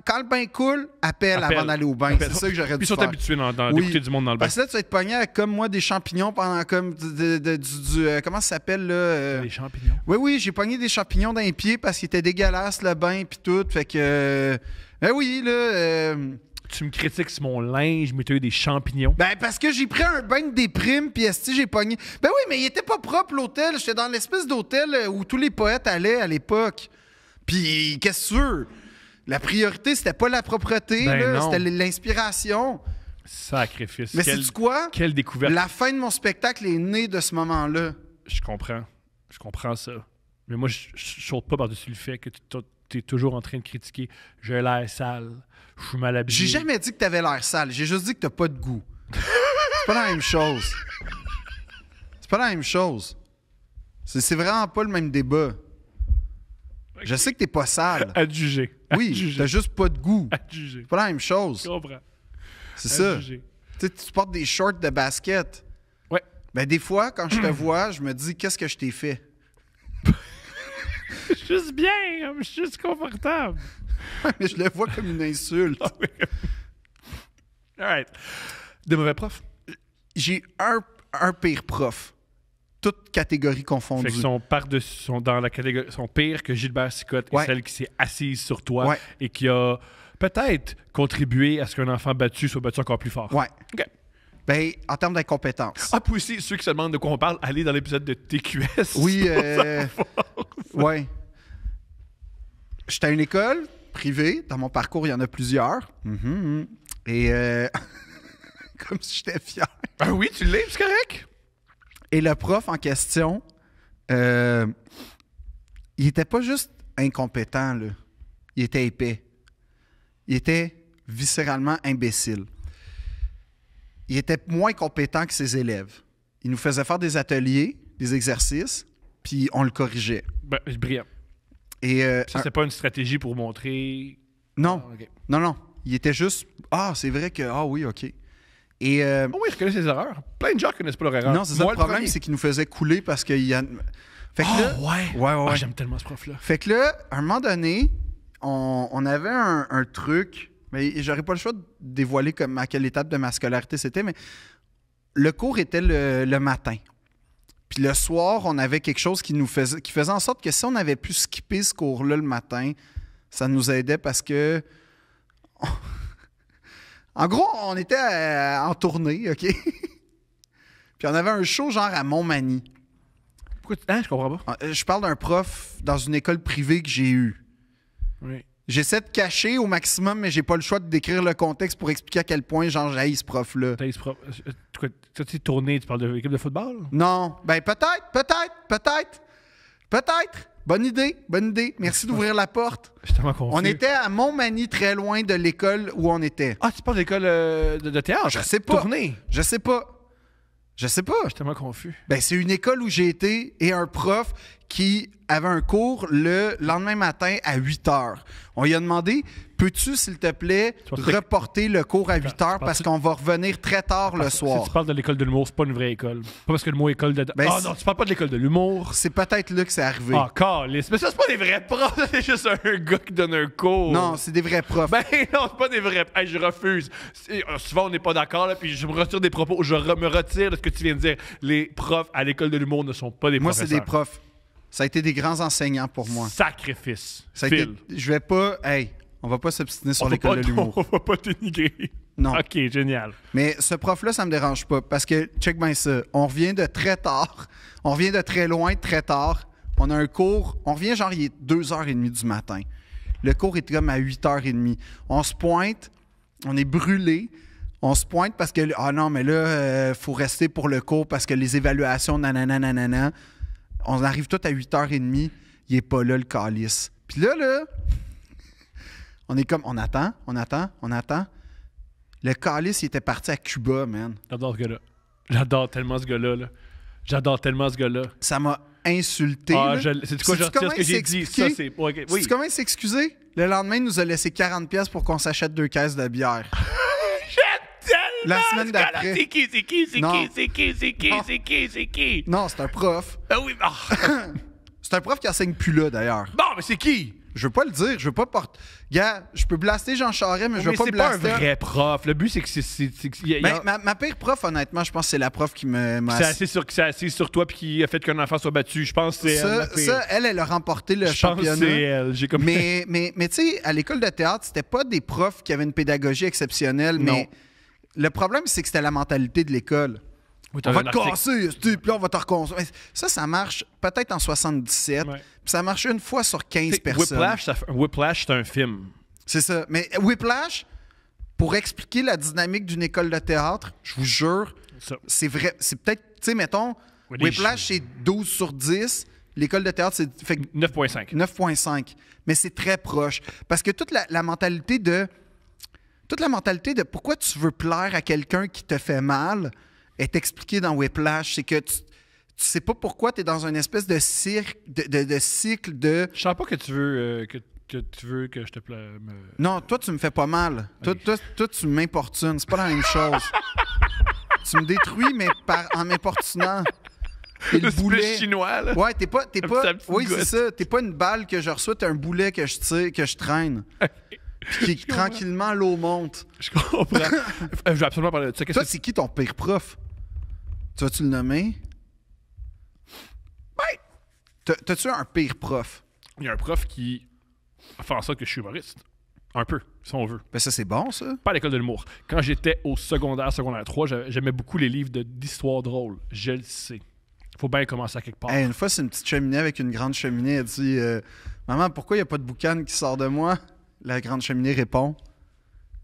quand le bain coule, appelle avant d'aller au bain. Appelle. C'est ça que j'aurais Puis dû ils sont faire. habitués Oui. d'écouter du monde dans le bain. Parce que là, tu vas être pogné avec comme moi des champignons pendant comme comment ça s'appelle là? Les champignons. Oui, j'ai pogné des champignons dans les pieds parce qu'il était dégueulasse le bain puis tout. Fait que ben oui, là. Tu me critiques sur mon linge, mais tu as eu des champignons. Ben, parce que j'ai pris un bain de déprime, puis esti, j'ai pogné. Ben oui, mais il était pas propre, l'hôtel. J'étais dans l'espèce d'hôtel où tous les poètes allaient à l'époque. Puis, qu'est-ce que tu veux? La priorité, c'était pas la propreté, Ben là, non. c'était l'inspiration. Sacrifice. Mais sais-tu quoi? Quelle découverte. La fin de mon spectacle est née de ce moment-là. Je comprends. Je comprends ça. Mais moi, je saute pas par-dessus le fait que tu es toujours en train de critiquer. J'ai l'air sale. Je suis mal habillé. J'ai jamais dit que t'avais l'air sale. J'ai juste dit que t'as pas de goût. C'est pas la même chose. C'est pas la même chose. C'est vraiment pas le même débat. Je sais que t'es pas sale. À te juger. À te Oui, juger. t'as juste pas de goût. À te juger. C'est pas la même chose. Je comprends. C'est À ça. te juger. Tu sais, tu portes des shorts de basket. Ouais. Ben, des fois, quand je te vois, je me dis, qu'est-ce que je t'ai fait? Je suis juste bien. Je suis juste confortable. Mais je le vois comme une insulte. All right. De mauvais profs. J'ai un pire prof. Toutes catégories Fait confondues. qu'ils sont dans la catégorie, sont pires que Gilbert Sicotte Ouais. et celle qui s'est assise sur toi Ouais. et qui a peut-être contribué à ce qu'un enfant battu soit battu encore plus fort. Ouais. OK. Ben, en termes d'incompétence. Ah, puis aussi, ceux qui se demandent de quoi on parle, allez dans l'épisode de TQS. Oui, ouais. J'étais à une école privée. Dans mon parcours, il y en a plusieurs. Et comme si j'étais fier. Ah oui, tu l'es, c'est correct. Et le prof en question, il était pas juste incompétent, là. Il était épais. Il était viscéralement imbécile. Il était moins compétent que ses élèves. Il nous faisait faire des ateliers, des exercices, puis on le corrigeait. Ben, brillant. Et Ça, c'est pas une stratégie pour montrer. non, OK. non. Il était juste c'est vrai que oui, OK. Et Oh oui, je connais ses erreurs. Plein de gens connaissent pas leur erreur. non, c'est ça Moi, le problème, premier. c'est qu'il nous faisait couler parce qu'il y a. Fait que là, ouais. ouais. Ah, j'aime tellement ce prof-là. Fait que là, à un moment donné, on avait un truc, mais j'aurais pas le choix de dévoiler comme à quelle étape de ma scolarité c'était, mais le cours était le matin. Puis le soir, on avait quelque chose qui faisait en sorte que si on avait pu skipper ce cours-là le matin, ça nous aidait parce que... En gros, on était en tournée, OK? Puis on avait un show genre à Montmagny. Pourquoi je comprends pas. Je parle d'un prof dans une école privée que j'ai eue. Oui. J'essaie de cacher au maximum, mais j'ai pas le choix de décrire le contexte pour expliquer à quel point j'haïs ce prof-là. T'as ce prof. Tu sais, tourné, tu parles de l'équipe de football? Non, ben peut-être. Peut-être. Bonne idée. Merci d'ouvrir la porte. Je suis tellement confus. On était à Montmagny, très loin de l'école où on était. Ah, tu parles de l'école de théâtre? Je sais pas. Tournée. Je sais pas. Je suis tellement confus. Ben, c'est une école où j'ai été et un prof qui avait un cours le lendemain matin à 8 h. On lui a demandé, peux-tu, s'il te plaît, Tu penses que- reporter le cours à 8 h parce penses-tu- qu'on va revenir très tard le Si soir. tu parles de l'école de l'humour, c'est pas une vraie école. Pas parce que le mot école de... Ben, Ah non, tu parles pas de l'école de l'humour. C'est peut-être là que c'est arrivé. Ah, calice. Mais ça, c'est pas des vrais profs. C'est juste un gars qui donne un cours. Non, c'est des vrais profs. Ben non, c'est pas des vrais. Hey, je refuse. Souvent, on n'est pas d'accord, là, puis je me retire des propos. Je me retire de ce que tu viens de dire. Les profs à l'école de l'humour ne sont pas des Moi, c'est professeurs. des profs. Ça a été des grands enseignants pour moi. Sacrifice. Ça a Phil. été... Je vais pas... Hey, on va pas s'obstiner sur On va l'école de pas- l'humour. On va pas dénigrer. Non. OK, génial. Mais ce prof-là, ça me dérange pas parce que, check bien ça, on revient de très tard, on revient de très loin, très tard. On a un cours, on revient genre, il est 2h30 du matin. Le cours est comme à 8h30. On se pointe, on est brûlé. On se pointe parce que, ah non, mais là, faut rester pour le cours parce que les évaluations, nanana. On arrive tout à 8h30, il est pas là, le calice. Puis là, on est comme, on attend. Le calice, il était parti à Cuba, man. J'adore ce gars-là. J'adore tellement ce gars-là. Là. J'adore tellement ce gars-là. Ça m'a insulté. Ah, là. c'est quoi, je Sais-tu retire ce que j'ai comment il dit. s'est Ça, expliqué? c'est... ok, Sais-tu oui. comment il s'est excusé? Le lendemain, il nous a laissé 40$ pour qu'on s'achète 2 caisses de bière. La semaine d'après. C'est qui? Non. Non. C'est qui? Non, c'est un prof. Ah oui, ah. C'est un prof qui enseigne plus là, d'ailleurs. Bon, mais c'est qui? Je veux pas le dire. Je veux pas porter... Gars, je peux blaster Jean Charest, mais je veux Mais pas c'est pas un blaster... vrai prof. Le but, c'est que Ben, ma pire prof, honnêtement, je pense que c'est la prof qui m'a... c'est assis sur toi puis qui a fait qu'un enfant soit battu. Je pense que c'est elle. la pire. Ça, elle a remporté le Je pense que championnat. c'est elle. J'ai comme... Mais tu sais, à l'école de théâtre, c'était pas des profs qui avaient une pédagogie exceptionnelle, Non. mais le problème, c'est que c'était la mentalité de l'école. Oui, On t'avais va un te article. casser, puis là, on va te reconstruire. Ça marche peut-être en 77, Ouais. puis ça marche une fois sur 15 T'sais, personnes. Whiplash, c'est un film. C'est ça. Mais Whiplash, pour expliquer la dynamique d'une école de théâtre, je vous jure, Ça. c'est vrai. C'est peut-être, tu sais, mettons, Ouais, les Whiplash, c'est 12 sur 10. L'école de théâtre, c'est fait 9.5. 9,5. Mais c'est très proche. Parce que toute la mentalité de pourquoi tu veux plaire à quelqu'un qui te fait mal est expliquée dans Whiplash. C'est que tu sais pas pourquoi tu es dans une espèce de cycle de... Je sens pas que tu veux que je te plaise. Non, toi, tu me fais pas mal. Toi, tu m'importunes. C'est pas la même chose. Tu me détruis, mais en m'importunant. T'es le boulet. chinois, là. Ouais, t'es pas. sa petite Oui, c'est goutte. ça. T'es pas une balle que je reçois, t'es un boulet que je tire, que je traîne. Puis qui, tranquillement, l'eau monte. Je comprends. Je vais absolument parler de ça. Qu'est-ce Toi, que c'est qui ton pire prof? Tu vas-tu le nommer? T'as-tu un pire prof? Il y a un prof qui a fait en sorte que je suis humoriste. Un peu, si on veut. Ben ça, c'est bon, ça. Pas à l'école de l'humour. Quand j'étais au secondaire 3, j'aimais beaucoup les livres d'histoire drôle. Je le sais. Faut bien commencer à quelque part. Hey, une fois, c'est une petite cheminée avec une grande cheminée. Elle dit Maman, pourquoi il n'y a pas de boucan qui sort de moi? La grande cheminée répond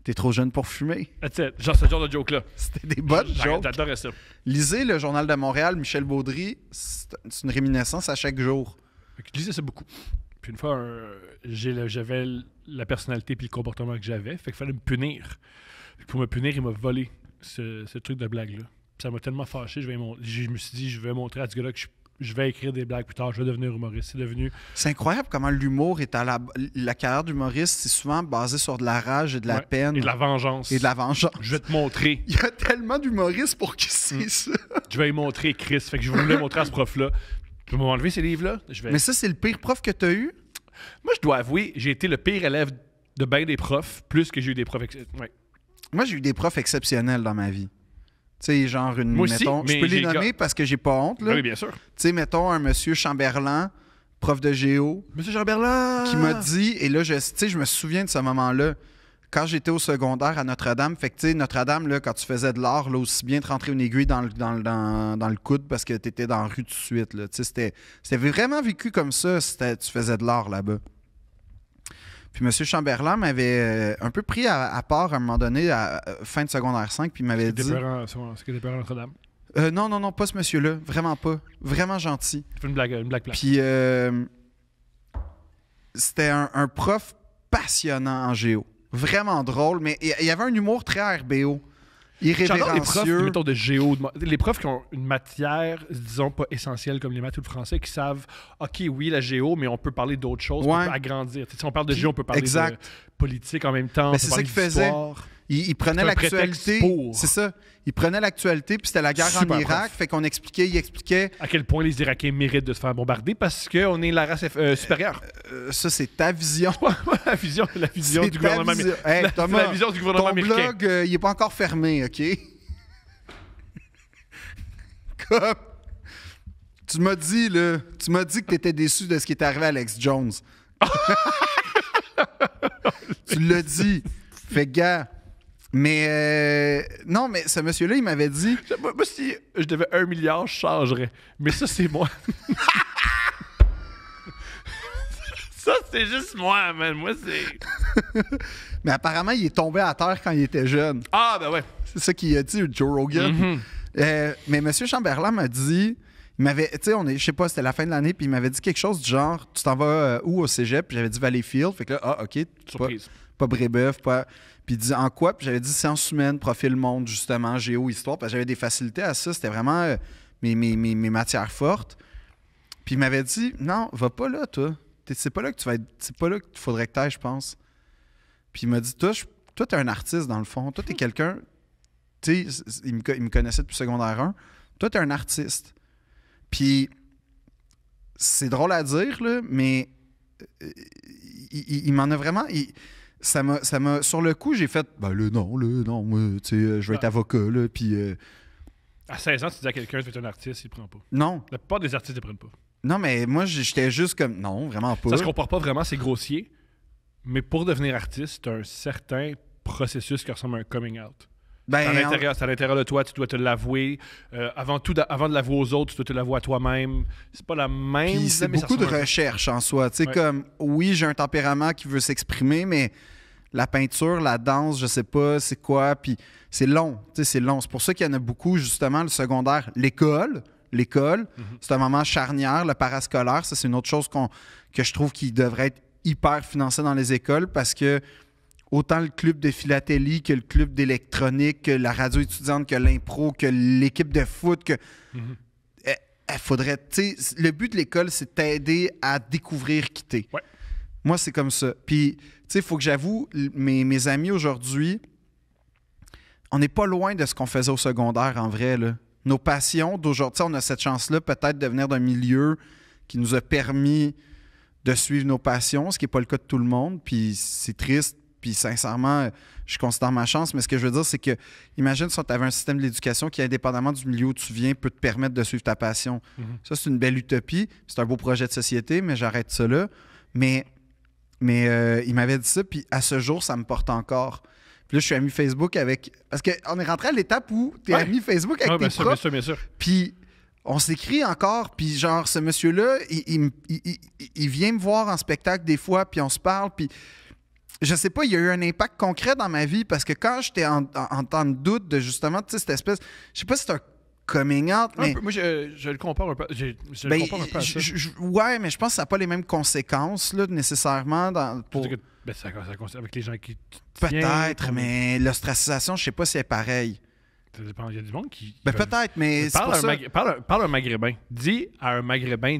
T'es trop jeune pour fumer. That's it. Genre ce genre de joke-là. C'était des bonnes jokes. J'adorais ça. Lisez le Journal de Montréal, Michel Baudry. C'est une réminiscence à chaque jour. Fait que je lisais ça beaucoup. Puis une fois, j'avais la personnalité puis le comportement que j'avais. Fait qu'il fallait me punir. Fait que pour me punir, il m'a volé ce truc de blague-là. Puis ça m'a tellement fâché. Je me suis dit, je vais montrer à ce gars-là que je vais écrire des blagues plus tard. Je vais devenir humoriste. C'est devenu... C'est incroyable comment l'humour est à la carrière d'humoriste, c'est souvent basé sur de la rage et de la Ouais. peine. Et de la vengeance. Et de la vengeance. Je vais te montrer. Il y a tellement d'humoristes pour qui c'est ça. Je vais lui montrer Chris. Fait que je voulais montrer à ce prof-là. Je vais m'enlever ces livres-là. Mais ça, c'est le pire prof que tu as eu? Moi, je dois avouer, j'ai été le pire élève de bien des profs, plus que j'ai eu des profs... Ouais. Moi, j'ai eu des profs exceptionnels dans ma vie. Tu sais, genre une... Moi aussi, mettons, je mais peux les j'ai nommer parce que j'ai pas honte, là. Oui, bien sûr. Tu sais, mettons un monsieur Chamberlain, prof de géo, Monsieur Jean-Berlin! qui m'a dit, et là, tu sais, je me souviens de ce moment-là, quand j'étais au secondaire à Notre-Dame, fait que, tu sais, Notre-Dame, là, quand tu faisais de l'art, là, aussi bien te rentrer une aiguille dans le coude parce que t'étais dans la rue tout de suite, là. Tu sais, c'était vraiment vécu comme ça, tu faisais de l'art là-bas. Puis M. Chamberlain m'avait un peu pris à part à un moment donné, à fin de secondaire 5, puis il m'avait dit... C'est que t'es peur à Notre-Dame. Non, pas ce monsieur-là. Vraiment pas. Vraiment gentil. Il fait une blague plate. Puis c'était un prof passionnant en géo. Vraiment drôle, mais il y avait un humour très RBO. J'adore les profs, Irrévérencieux. mettons, de géo. Les profs qui ont une matière, disons, pas essentielle comme les maths ou le français, qui savent, OK, oui, la géo, mais on peut parler d'autres choses, Ouais. on peut agrandir. Tu sais, si on parle de géo, on peut parler Exact. de politique en même temps. Mais on c'est peut ça parler qu'il faisait. d'histoire. Il prenait C'est un prétexte l'actualité. pour. C'est ça. Il prenait l'actualité, puis c'était la guerre Super en Irak. prof. Fait qu'on expliquait, il expliquait. À quel point les Irakiens méritent de se faire bombarder parce qu'on est la race supérieure. Ça, c'est ta vision. la vision C'est du ta gouvernement vision. américain. Hey, Thomas, la vision du gouvernement ton américain. blog, il est pas encore fermé, OK? Comme... Tu m'as dit que t'étais déçu de ce qui est arrivé à Alex Jones. Tu l'as dit. Fait que, gars... Mais non, mais ce monsieur-là, il m'avait dit... Moi, si je devais 1 milliard, je changerais. Mais ça, c'est moi. Ça, c'est juste moi, man. Moi, c'est... Mais apparemment, il est tombé à terre quand il était jeune. Ah, ben ouais. C'est ça qu'il a dit, Joe Rogan. Mhm. Mais M. Chamberlain m'a dit... Il m'avait... Tu sais, je sais pas, c'était la fin de l'année, puis il m'avait dit quelque chose du genre... Tu t'en vas où au cégep? Puis j'avais dit Valleyfield. Fait que là, OK. Surprise. Pas Brébeuf, pas... Puis il disait en quoi? Puis j'avais dit sciences humaines, profil monde, justement, géo, histoire. Parce que j'avais des facilités à ça. C'était vraiment mes matières fortes. Puis il m'avait dit, non, va pas là, toi. C'est pas là que tu vas être... C'est pas là qu'il faudrait que t'ailles, je pense. Puis il m'a dit, toi, t'es un artiste, dans le fond. Toi, t'es quelqu'un... Tu sais, il me connaissait depuis secondaire 1. Toi, t'es un artiste. Puis c'est drôle à dire, là, mais il m'en a vraiment... Ça m'a, sur le coup, j'ai fait, ben là, non, moi, tu sais, je vais être avocat, là, puis... À 16 ans, tu dis à quelqu'un, tu es un artiste, il le prend pas. Non, La plupart des artistes ne le prennent pas. non, mais moi, j'étais juste comme, non, vraiment pas. Ça se compare pas vraiment, c'est grossier. Mais pour devenir artiste, c'est un certain processus qui ressemble à un coming out. Ben, C'est à l'intérieur de toi, tu dois te l'avouer. Avant de l'avouer aux autres, tu dois te l'avouer à toi-même. C'est pas la même... puis c'est mais ça beaucoup de ressemble un peu. recherche en soi. Tu sais, Ouais. comme, oui, j'ai un tempérament qui veut s'exprimer, mais la peinture, la danse, je sais pas c'est quoi, puis c'est long. Tu sais, c'est long. C'est pour ça qu'il y en a beaucoup, justement, le secondaire. L'école, c'est un moment charnière, le parascolaire, ça, c'est une autre chose que je trouve qui devrait être hyper financé dans les écoles parce que autant le club de philatélie que le club d'électronique, que la radio étudiante, que l'impro, que l'équipe de foot, que... faudrait... Tu sais, le but de l'école, c'est t'aider à découvrir qui t'es. Ouais. Moi, c'est comme ça. Puis, tu sais, il faut que j'avoue, mes amis aujourd'hui, on n'est pas loin de ce qu'on faisait au secondaire, en vrai, là. Nos passions d'aujourd'hui, tu sais, on a cette chance-là peut-être de venir d'un milieu qui nous a permis de suivre nos passions, ce qui n'est pas le cas de tout le monde, puis c'est triste. Puis sincèrement, je considère ma chance, mais ce que je veux dire, c'est que, imagine si tu avais un système de l'éducation qui, indépendamment du milieu où tu viens, peut te permettre de suivre ta passion. Ça, c'est une belle utopie. C'est un beau projet de société, mais j'arrête ça là. Mais il m'avait dit ça, puis à ce jour, ça me porte encore. Puis là, je suis ami Facebook avec... Parce qu'on est rentré à l'étape où tu es Ouais. ami Facebook avec Ouais, tes profs. bien sûr. Puis on s'écrit encore, puis genre, ce monsieur-là, il vient me voir en spectacle des fois, puis on se parle, puis je sais pas, il y a eu un impact concret dans ma vie, parce que quand j'étais en temps de doute de justement, tu sais, cette espèce... Je sais pas si c'est un coming out, mais... Moi, je le compare un peu. Je le Ben, compare un peu à ça. ouais, mais je pense que ça n'a pas les mêmes conséquences, là, nécessairement, pour... C'est-à-dire que, ben, ça concerne avec les gens qui... Peut-être, mais l'ostracisation, je sais pas si elle est pareille. Ça dépend. Il y a du monde qui... Ben, peut-être, mais c'est pour ça... Parle à un Maghrébin. Dis à un Maghrébin...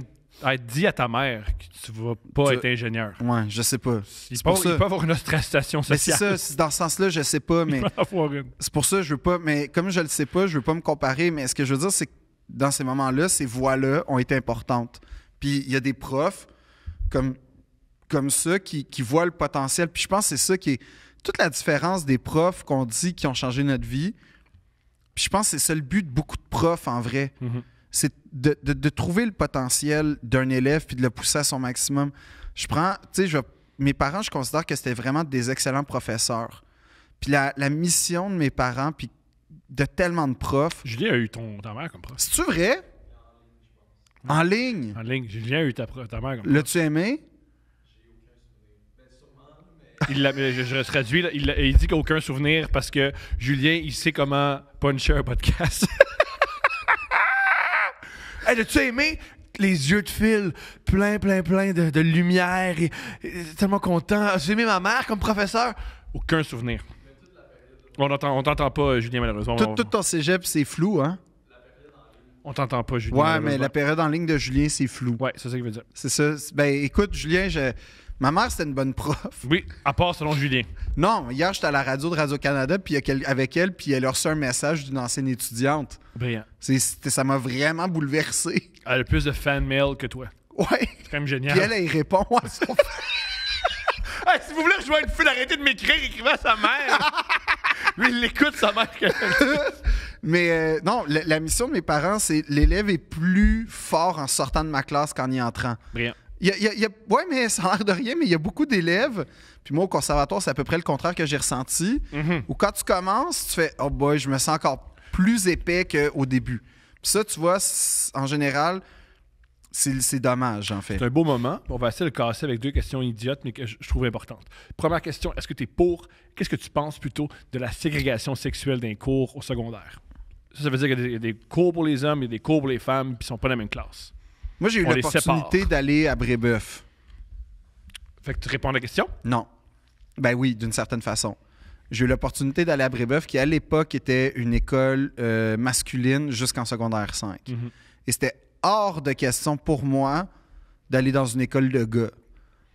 dis à ta mère que tu vas pas être ingénieur. Ouais, je sais pas. Il C'est peut, pour ça. il peut avoir une ostracisation Ben, c'est sociale. ça, c'est dans ce sens-là, je sais pas, mais Il peut en avoir une. c'est pour ça que je veux pas... Mais comme je le sais pas, je veux pas me comparer, mais ce que je veux dire, c'est que dans ces moments-là, ces voix-là ont été importantes. Puis il y a des profs comme ça qui voient le potentiel. Puis je pense que c'est ça qui est... Toute la différence des profs qu'on dit qui ont changé notre vie, puis je pense que c'est ça le but de beaucoup de profs, en vrai. Mhm. C'est de trouver le potentiel d'un élève puis de le pousser à son maximum. Je prends... Tu sais, mes parents, je considère que c'était vraiment des excellents professeurs. Puis la mission de mes parents, puis de tellement de profs... Julien a eu ta mère comme prof. C'est-tu vrai? En ligne? En ligne. Julien a eu ta mère comme prof. L'as-tu aimé? Je traduis, là, il dit qu'aucun souvenir parce que Julien, il sait comment puncher un podcast. Hey, as-tu aimé les yeux de Phil, plein de lumière, et tellement content. As-tu aimé ma mère comme professeur? Aucun souvenir. On t'entend pas, Julien, malheureusement. Tout ton cégep, c'est flou, hein? On t'entend pas, Julien. Ouais, mais malheureusement. la période en ligne de Julien, c'est flou. Ouais, c'est ça qu'il veut dire. C'est ça. Ben, écoute, Julien, ma mère, c'était une bonne prof. Oui, à part selon Julien. Non, hier, j'étais à la radio de Radio-Canada puis avec elle, puis elle a reçu un message d'une ancienne étudiante. Brillant. Ça m'a vraiment bouleversé. Elle a plus de fan mail que toi. Ouais. C'est quand même génial. Puis elle répond à son Hey, si vous voulez rejoindre Phil, arrêtez de m'écrire, écrivez à sa mère. Lui, il l'écoute, sa mère. Mais non, la mission de mes parents, c'est l'élève est plus fort en sortant de ma classe qu'en y entrant. Brillant. Ouais, mais ça a l'air de rien, mais il y a beaucoup d'élèves. Puis moi, au conservatoire, c'est à peu près le contraire que j'ai ressenti. Où quand tu commences, tu fais « Oh boy, je me sens encore plus épais qu'au début. » Puis ça, tu vois, en général, c'est dommage, en fait. C'est un beau moment. On va essayer de le casser avec 2 questions idiotes, mais que je trouve importantes. Première question, est-ce que tu es pour, qu'est-ce que tu penses plutôt de la ségrégation sexuelle d'un cours au secondaire? Ça veut dire qu'il y a des cours pour les hommes et des cours pour les femmes, puis ils sont pas dans la même classe. Moi, j'ai eu On les l'opportunité sépare. d'aller à Brébeuf. Fait que tu réponds à la question? Non. Ben oui, d'une certaine façon. J'ai eu l'opportunité d'aller à Brébeuf, qui à l'époque était une école masculine jusqu'en secondaire 5. Et c'était hors de question pour moi d'aller dans une école de gars.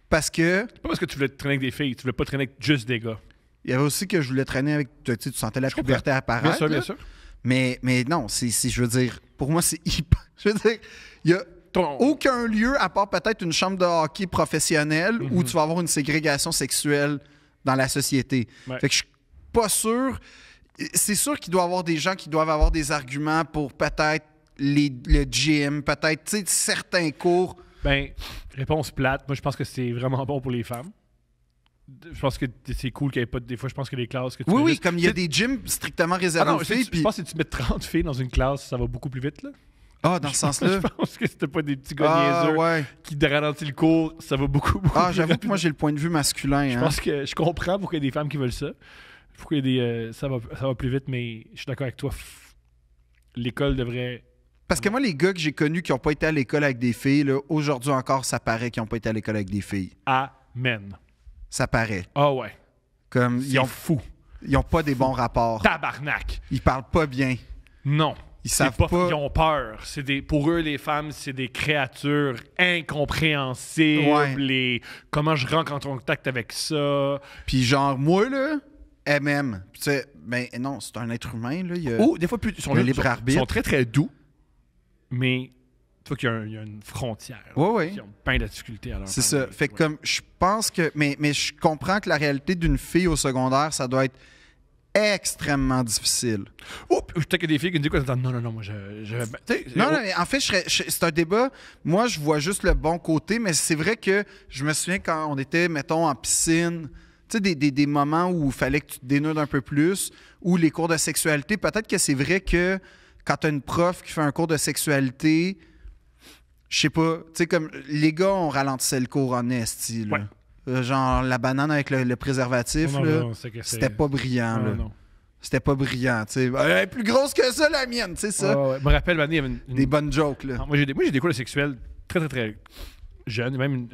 Parce que C'est pas parce que tu voulais traîner avec des filles, tu voulais pas traîner avec juste des gars. il y avait aussi que je voulais traîner avec... Tu sais, tu sentais la Je comprends. puberté apparaître. Bien sûr, là. bien sûr. Mais non, je veux dire, pour moi, c'est hyper... Je veux dire, il y a aucun lieu, à part peut-être une chambre de hockey professionnelle, où tu vas avoir une ségrégation sexuelle dans la société. Ouais. Fait que je suis pas sûr... C'est sûr qu'il doit y avoir des gens qui doivent avoir des arguments pour peut-être le gym, peut-être, tu sais, certains cours. Ben, réponse plate. Moi, je pense que c'est vraiment bon pour les femmes. Je pense que c'est cool qu'il n'y ait pas... Des fois, je pense que les classes... que tu Oui, mets oui, juste- comme il y a des gyms strictement Ah réservés non, aux filles. je Puis... pense que si tu mets 30 filles dans une classe, ça va beaucoup plus vite, là. Ah, dans ce sens-là. Je pense que c'était pas des petits gars Ah, niaiseux ouais. qui ralentissent le cours, ça va beaucoup Ah, plus j'avoue vite. que moi, j'ai le point de vue masculin. Je hein. pense que je comprends pourquoi il y a des femmes qui veulent ça. Pourquoi il y a des... ça va plus vite, mais je suis d'accord avec toi. L'école devrait... Parce que moi, les gars que j'ai connus qui n'ont pas été à l'école avec des filles, là, aujourd'hui encore, ça paraît qu'ils n'ont pas été à l'école avec des filles. Amen. Ça paraît. Ah ouais. Comme C'est fou. ils n'ont pas des bons rapports. Tabarnak. Ils parlent pas bien. Non. Ils C'est savent pas... pas. Ils ont peur. Pour eux, les femmes, c'est des créatures incompréhensibles. Ouais. Comment je rentre en contact avec ça. Puis genre, moi, là, MM. Tu sais, ben non, c'est un être humain, là. Il y a... Ou des fois, plus, ils sont, le ils libre sont- arbitre. ils sont très, très doux, mais tu vois qu'il y a une frontière. Ouais, ouais. Ils ont plein de difficultés à leur C'est parler. ça. Fait que Ouais. comme, je pense que... Mais je comprends que la réalité d'une fille au secondaire, ça doit être extrêmement difficile. Oups! Peut-être qu'il y a des filles qui me disent quoi? Non, moi, tu sais, Non, non, mais en fait, c'est un débat. Moi, je vois juste le bon côté, mais c'est vrai que je me souviens quand on était, mettons, en piscine, tu sais, des moments où il fallait que tu te dénudes un peu plus, ou les cours de sexualité. Peut-être que c'est vrai que quand tu as une prof qui fait un cours de sexualité, je sais pas, tu sais, comme les gars, on ralentissait le cours en esti, là. Ouais. Genre la banane avec le préservatif, Non, là, non, c'est que c'est- c'était pas brillant, Non, là. non. C'était pas brillant, tu sais. Elle est plus grosse que ça, la mienne, tu sais ça. Ouais. Je me rappelle, il y avait Des bonnes jokes, là. Non, moi, j'ai des cours de sexuel très, très, très jeunes. Même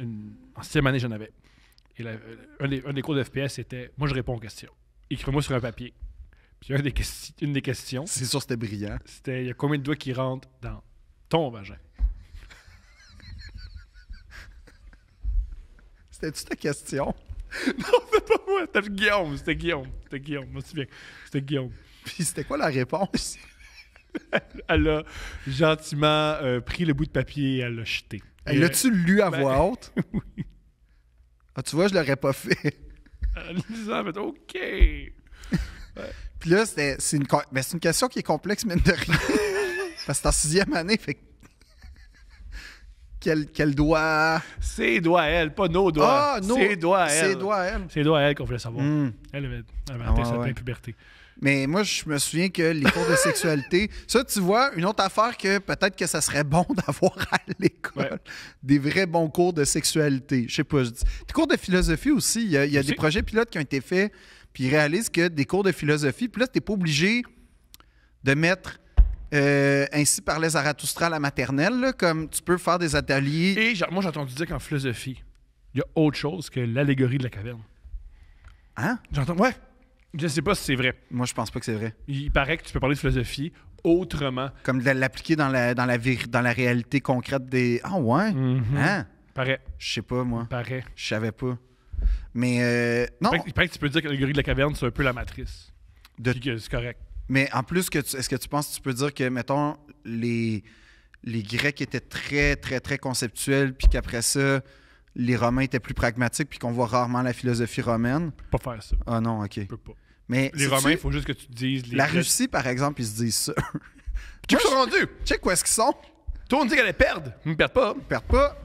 en 6e année, j'en avais. Et un des cours de FPS, c'était moi, je réponds aux questions. Écris-moi sur un papier. Puis une des questions, C'est sûr, c'était brillant. c'était il y a combien de doigts qui rentrent dans ton vagin? C'était-tu ta question? Non, c'est pas moi, c'était Guillaume. Je me souviens. C'était Guillaume. Puis c'était quoi la réponse? Elle a gentiment pris le bout de papier et elle l'a jeté. Elle l'as-tu lu à ben, voix haute? Oui. Ah, tu vois, je l'aurais pas fait. En lisant, elle fait OK. Puis là, c'est une question qui est complexe, mine de rien. Parce que c'est en 6e année, fait que... Quel doigt... Ses doigts à elle, pas nos doigts. Ah, non! Ses doigts à elle. Ses doigts à elle. Ses doigts à elle qu'on voulait savoir. Hmm. Elle avait Ah, atteint ouais, sa ouais. pleine puberté. Mais moi, je me souviens que les cours de sexualité... Ça, tu vois, une autre affaire que peut-être que ça serait bon d'avoir à l'école. Ouais. Des vrais bons cours de sexualité. Je sais pas, je dis... Des cours de philosophie aussi. Il y a Aussi. des projets pilotes qui ont été faits, puis ils réalisent que des cours de philosophie... Puis là, t'es pas obligé de mettre Ainsi parlait Zarathustra à la maternelle, là, comme tu peux faire des ateliers. Et moi, j'ai entendu dire qu'en philosophie, il y a autre chose que l'allégorie de la caverne. Hein? J'entends, ouais. Je sais pas si c'est vrai. Moi, je pense pas que c'est vrai. Il paraît que tu peux parler de philosophie autrement. Comme de l'appliquer dans la réalité concrète des. Ah ouais? Hein? Paraît. Je sais pas, moi. Paraît. Je savais pas. Mais non. Il paraît que tu peux dire que l'allégorie de la caverne, c'est un peu la matrice. De- Puis que c'est correct. Mais en plus, est-ce que tu penses que tu peux dire que, mettons, les Grecs étaient très, très, très conceptuels, puis qu'après ça, les Romains étaient plus pragmatiques, puis qu'on voit rarement la philosophie romaine? Pas faire ça. Ah non, OK. Tu peux pas. Mais Les Romains, il faut juste que tu te dises. La Russie, par exemple, ils se disent ça. Check sont rendus. Check où est-ce qu'ils sont. Toi, on dit qu'elle allait perdre. Ils ne perdent pas. Ils perdent pas.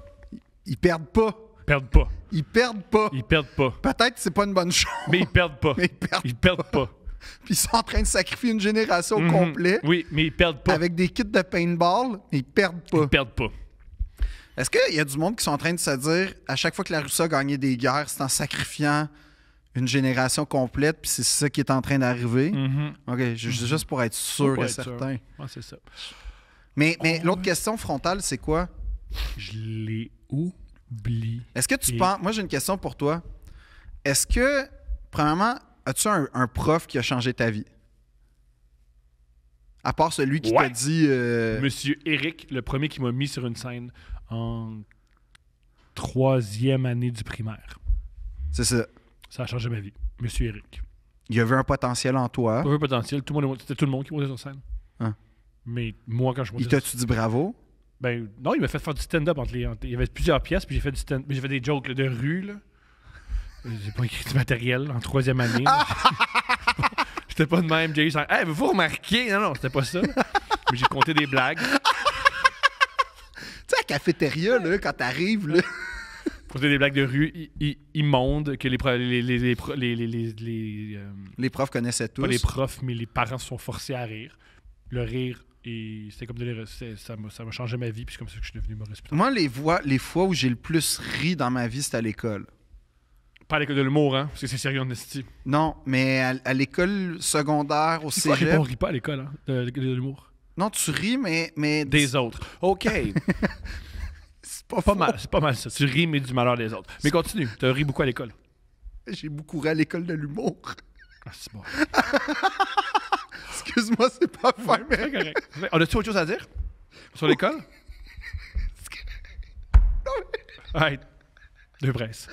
Ils perdent pas. Ils perdent pas. Ils perdent pas. Ils perdent pas. Peut-être que c'est pas une bonne chose. Mais ils perdent pas. Mais ils perdent Ils perdent pas. Puis ils sont en train de sacrifier une génération au complet Oui, mais ils perdent pas. avec des kits de paintball, mais ils perdent pas. Ils perdent pas. Est-ce qu'il y a du monde qui sont en train de se dire, à chaque fois que la Russie a gagné des guerres, c'est en sacrifiant une génération complète, puis c'est ça qui est en train d'arriver? OK, juste pour être sûr Pour et être sûr. certain. Ouais, c'est ça. Mais l'autre question frontale, c'est quoi? Je l'ai oublié. Est-ce que tu Et- penses... Moi, j'ai une question pour toi. Est-ce que, premièrement, as-tu un prof qui a changé ta vie? À part celui qui t'a Ouais. dit... Monsieur Eric, le premier qui m'a mis sur une scène en 3e année du primaire. C'est ça. Ça a changé ma vie. Monsieur Eric. Il y avait un potentiel en toi. Pas un potentiel. C'était tout le monde qui montait sur scène. Hein. Mais moi, quand je montais Il sur t'a-tu dit bravo? Ben non, il m'a fait faire du stand-up il y avait plusieurs pièces, puis j'ai fait des jokes là, de rue. Là. J'ai pas écrit du matériel en 3e année. là. J'étais pas de même. J'ai eu ça. Hey, vous remarquez? Non, c'était pas ça. Mais j'ai compté des blagues. Tu sais, à la cafétéria, là, quand t'arrives, là... Compté des blagues de rue immondes que les Les profs connaissaient tous. pas les profs, mais les parents se sont forcés à rire. Le rire, et c'était comme de l'erreur. Ça m'a changé ma vie, puis c'est comme ça que je suis devenu humoriste. Moi, les fois où j'ai le plus ri dans ma vie, c'était à l'école. Pas à l'école de l'humour, hein, parce que c'est sérieux en esti. Non, mais à l'école secondaire, au C'est quoi, cégep... on rit pas à l'école, hein, de l'humour. Non, tu ris, mais Des autres. OK. c'est pas Pas faux. mal, c'est pas mal ça. Tu ris, mais du malheur des autres. Mais continue. Tu ris beaucoup à l'école. J'ai beaucoup ri à l'école de l'humour. Ah, c'est bon. Excuse-moi, c'est pas fin, mais... C'est correct. On a-tu autre chose à dire sur l'école? Ouais. Deux presses.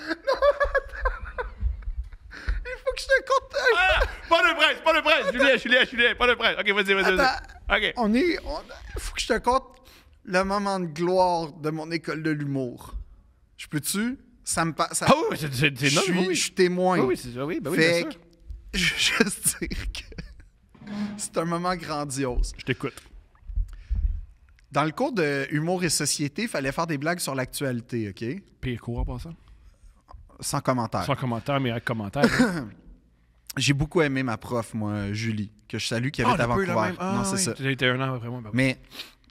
Il faut que je te compte... Ah! Pas de presse, pas de presse. Julien, pas de presse. OK, vas-y. OK. Faut que je te compte le moment de gloire de mon école de l'humour. Je peux-tu? Ça me passe... Ah oui, c'est Je non, oui. suis témoin. Oui, c'est ça, oui, ben oui, Fait bien sûr. que, je veux juste dire que c'est un moment grandiose. Je t'écoute. Dans le cours de humour et société, il fallait faire des blagues sur l'actualité, OK? Pire cours en passant. Sans commentaire. Sans commentaire, mais avec commentaire. J'ai beaucoup aimé ma prof, moi, Julie, que je salue, qui habite à Vancouver. Non, c'est ça. Tu été un an après moi. Ben oui. Mais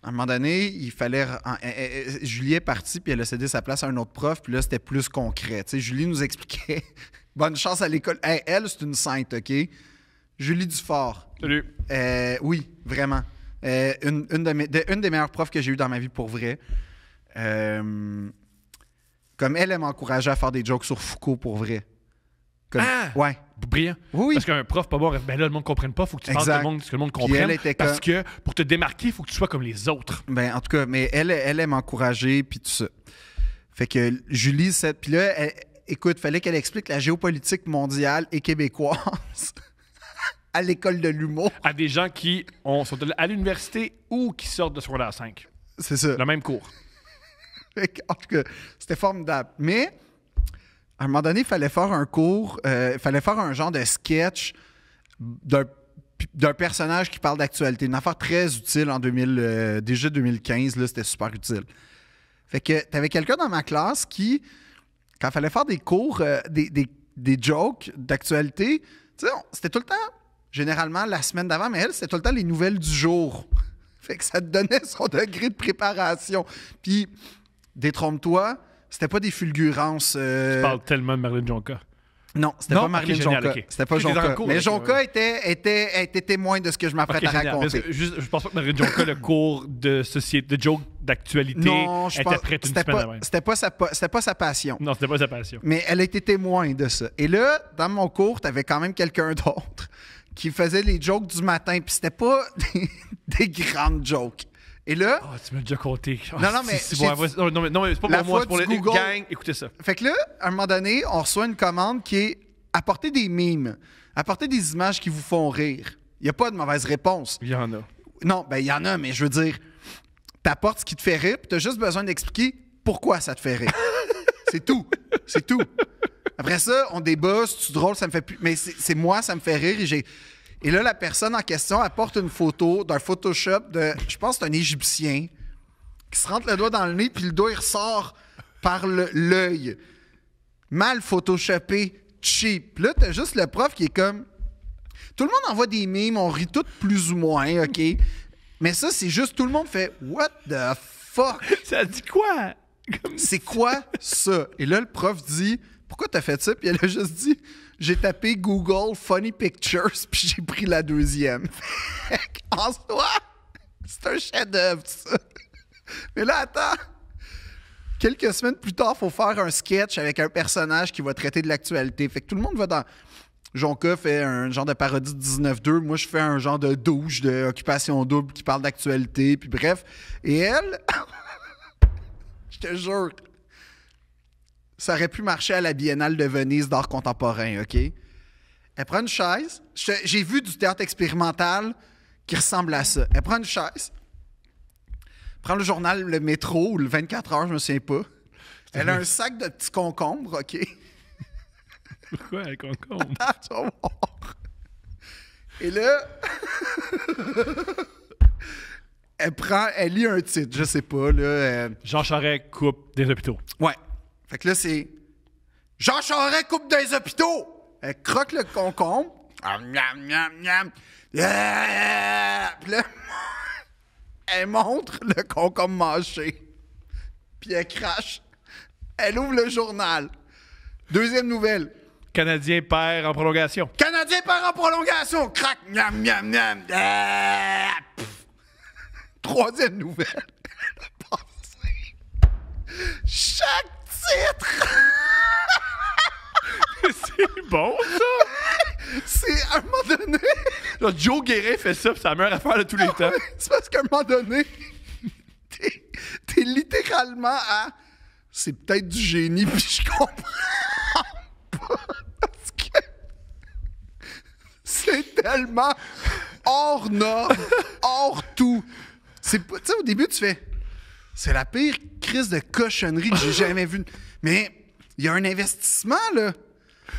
à un moment donné, il fallait... Julie est partie, puis elle a cédé sa place à un autre prof, puis là, c'était plus concret. Tu sais, Julie nous expliquait... Bonne chance à l'école. Hey, elle, c'est une sainte, OK? Julie Dufort. Salut. Oui, vraiment. Une des meilleures profs que j'ai eues dans ma vie, pour vrai. Comme elle m'encourageait à faire des jokes sur Foucault, pour vrai. Comme, Ah! Ouais. Brillant. Oui. Parce qu'un prof pas bon, ben là, le monde ne comprenne pas. Faut que tu parles Exact. que le monde Puis comprenne. elle était Parce comme- que pour te démarquer, il faut que tu sois comme les autres. Ben, en tout cas, mais elle m'encourageait, puis tout ça. Fait que Julie, puis là, écoute, fallait qu'elle explique la géopolitique mondiale et québécoise à l'école de l'humour. À des gens qui sont à l'université ou qui sortent de secondaire 5. C'est ça. Le même cours. Fait que, en tout cas, c'était formidable. Mais, à un moment donné, il fallait faire un cours, il fallait faire un genre de sketch d'un personnage qui parle d'actualité. Une affaire très utile en déjà 2015, là, c'était super utile. Fait que t'avais quelqu'un dans ma classe qui, quand il fallait faire des cours, des jokes d'actualité, tu sais, c'était tout le temps, généralement la semaine d'avant, mais elle, c'était tout le temps les nouvelles du jour. Fait que ça te donnait son degré de préparation. Puis, détrompe-toi, c'était pas des fulgurances. Tu parles tellement de Marilyn Jonca. Non, c'était Non? pas Marilyn Ok, génial, Jonca. ok. C'était pas J'étais dans le Jonca. cours, Mais ok, Jonca ouais. était témoin de ce que je m'apprête Ok, à génial. raconter. Parce que je pense pas que Marie Jonca, le cours de société, de joke d'actualité, Non, je était pense prête une c'était semaine pas, avant. c'était pas sa passion. Non, c'était pas sa passion. Mais elle a été témoin de ça. Et là, dans mon cours, t'avais quand même quelqu'un d'autre qui faisait les jokes du matin, puis c'était pas des grandes jokes. Et là, Oh, tu m'as déjà compté. Oh, Non, non, mais c'est j'ai bon, vas-y. Non, mais c'est pas La pour moi, fois c'est pour du les Google. gang. Écoutez ça. fait que là, à un moment donné, on reçoit une commande qui est apporter des mimes, apporter des images qui vous font rire. Il n'y a pas de mauvaise réponse. Il y en a. Non, ben il y en a, mais je veux dire, t'apportes ce qui te fait rire, puis t'as juste besoin d'expliquer pourquoi ça te fait rire. C'est tout. C'est tout. Après ça, on débat, c'est drôle, ça me fait plus. Mais c'est moi, ça me fait rire. Et là, la personne en question apporte une photo d'un Photoshop de, je pense que c'est un Égyptien, qui se rentre le doigt dans le nez, puis le doigt, il ressort par l'œil. Mal photoshopé, cheap. Là, t'as juste le prof qui est comme... Tout le monde envoie des mimes, on rit tous plus ou moins, OK? Mais ça, c'est juste, tout le monde fait « What the fuck? Ça dit quoi? C'est quoi ça? » Et là, le prof dit « Pourquoi t'as fait ça? » Puis elle a juste dit « J'ai tapé Google Funny Pictures, puis j'ai pris la deuxième. » En soi, c'est un chef-d'œuvre, ça. Mais là, attends. Quelques semaines plus tard, il faut faire un sketch avec un personnage qui va traiter de l'actualité. Fait que tout le monde va dans... Jonca fait un genre de parodie de 19-2. Moi, je fais un genre de douche de Occupation Double qui parle d'actualité. Puis bref. Et elle, je te jure, ça aurait pu marcher à la Biennale de Venise d'art contemporain, OK? Elle prend une chaise. J'ai vu du théâtre expérimental qui ressemble à ça. Elle prend une chaise, prend le journal Le Métro ou le 24 heures, je me souviens pas. Elle a un sac de petits concombres, OK? Pourquoi, un concombre? Ah, tu vas voir. Et là, elle lit un titre, je sais pas, là. Jean Charest coupe des hôpitaux. Ouais. Fait que là, c'est Jean Charest coupe des hôpitaux. Elle croque le concombre. Miam, miam, miam. Yeah! Puis là, elle montre le concombre mâché. Puis elle crache. Elle ouvre le journal. Deuxième nouvelle. Canadien perd en prolongation. Canadien part en prolongation. Crac. Miam, miam, miam. Ah! Pff. Troisième nouvelle. Elle a passé chaque titre. C'est bon, ça! C'est à un moment donné. Là, Joe Guérin fait ça, puis c'est la meilleure affaire de tous les temps. C'est parce qu'à un moment donné, t'es littéralement à. C'est peut-être du génie, puis je comprends pas. Parce que c'est tellement hors norme, hors tout. Tu sais, au début, tu fais. C'est la pire crise de cochonnerie que j'ai jamais vue. Mais il y a un investissement, là.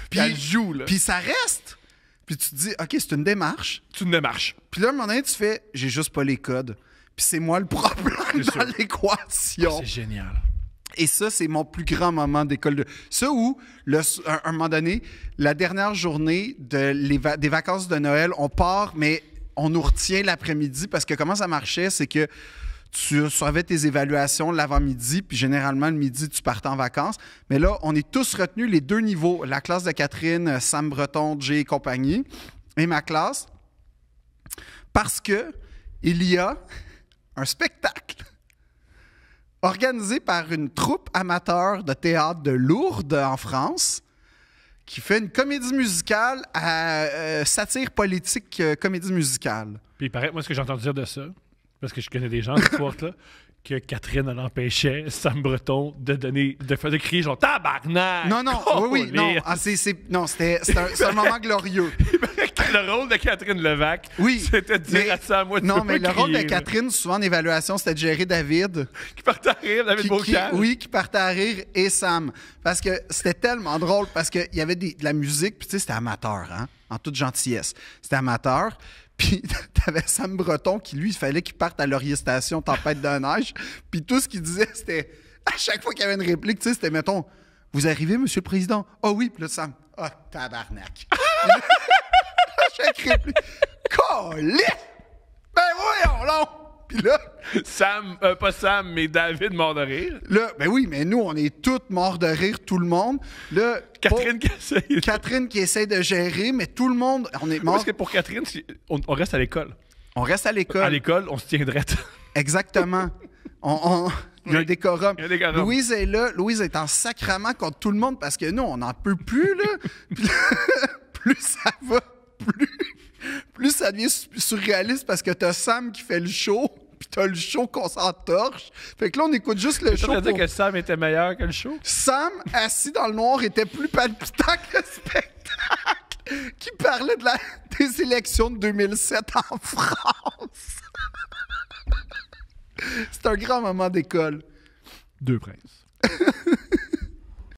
Puis elle joue, là. Puis ça reste. Puis tu te dis, OK, c'est une démarche. Tu ne marches. Puis là, à un moment donné, tu fais, j'ai juste pas les codes. Puis c'est moi le problème dans l'équation. C'est génial. Et ça, c'est mon plus grand moment d'école de... Ça où, un moment donné, la dernière journée des vacances de Noël, on part, mais on nous retient l'après-midi parce que comment ça marchait, c'est que tu savais tes évaluations l'avant-midi, puis généralement, le midi, tu partais en vacances. Mais là, on est tous retenus, les deux niveaux. La classe de Catherine, Sam Breton, Jay et compagnie, et ma classe, parce que il y a un spectacle organisé par une troupe amateur de théâtre de Lourdes, en France, qui fait une comédie musicale à satire politique, comédie musicale. Puis il paraît, moi, ce que j'ai entendu dire de ça, parce que je connais des gens, cette porte-là, que Catherine, elle empêchait Sam Breton de crier genre « Tabarnak! » Non, oui, non. Ah, c'était un moment glorieux. Le rôle de Catherine Levac, Oui, c'était de dire à Sam, moi, tu non, peux mais pas le rôle de crier, là. Catherine, souvent en évaluation, c'était de gérer David. Qui partait à rire, David Bocage. Qui partait à rire, et Sam. Parce que c'était tellement drôle, parce qu'il y avait de la musique, puis tu sais, c'était amateur, hein, en toute gentillesse. C'était amateur. Puis t'avais Sam Breton qui, lui, il fallait qu'il parte à Laurier Station, tempête de neige. Puis tout ce qu'il disait, c'était... À chaque fois qu'il y avait une réplique, tu sais, c'était, mettons, « Vous arrivez, Monsieur le Président? »« Ah oui. » Puis là, Sam, « Ah, tabarnak. » À chaque réplique, « Colisse! Ben voyons, là! » Puis là, Sam, pas Sam, mais David mort de rire. là, ben oui, mais nous, on est tous morts de rire, tout le monde. Là, Catherine qui essaye. Catherine qui essaie de gérer, mais tout le monde, on est mort. Parce que pour Catherine, on reste à l'école. On reste à l'école. À l'école, on se tient drette. Exactement. Il y a un décorum. Il y a un décorum. Louise est là. Louise est en sacrament contre tout le monde parce que nous, on n'en peut plus, là. Puis là, plus ça va, plus ça devient surréaliste parce que t'as Sam qui fait le show, puis t'as le show qu'on s'entorche. Fait que là, on écoute juste le show. Tu dire pour- que Sam était meilleur que le show? Sam, assis dans le noir, était plus palpitant que le spectacle qui parlait des élections de 2007 en France. C'est un grand moment d'école. Deux princes.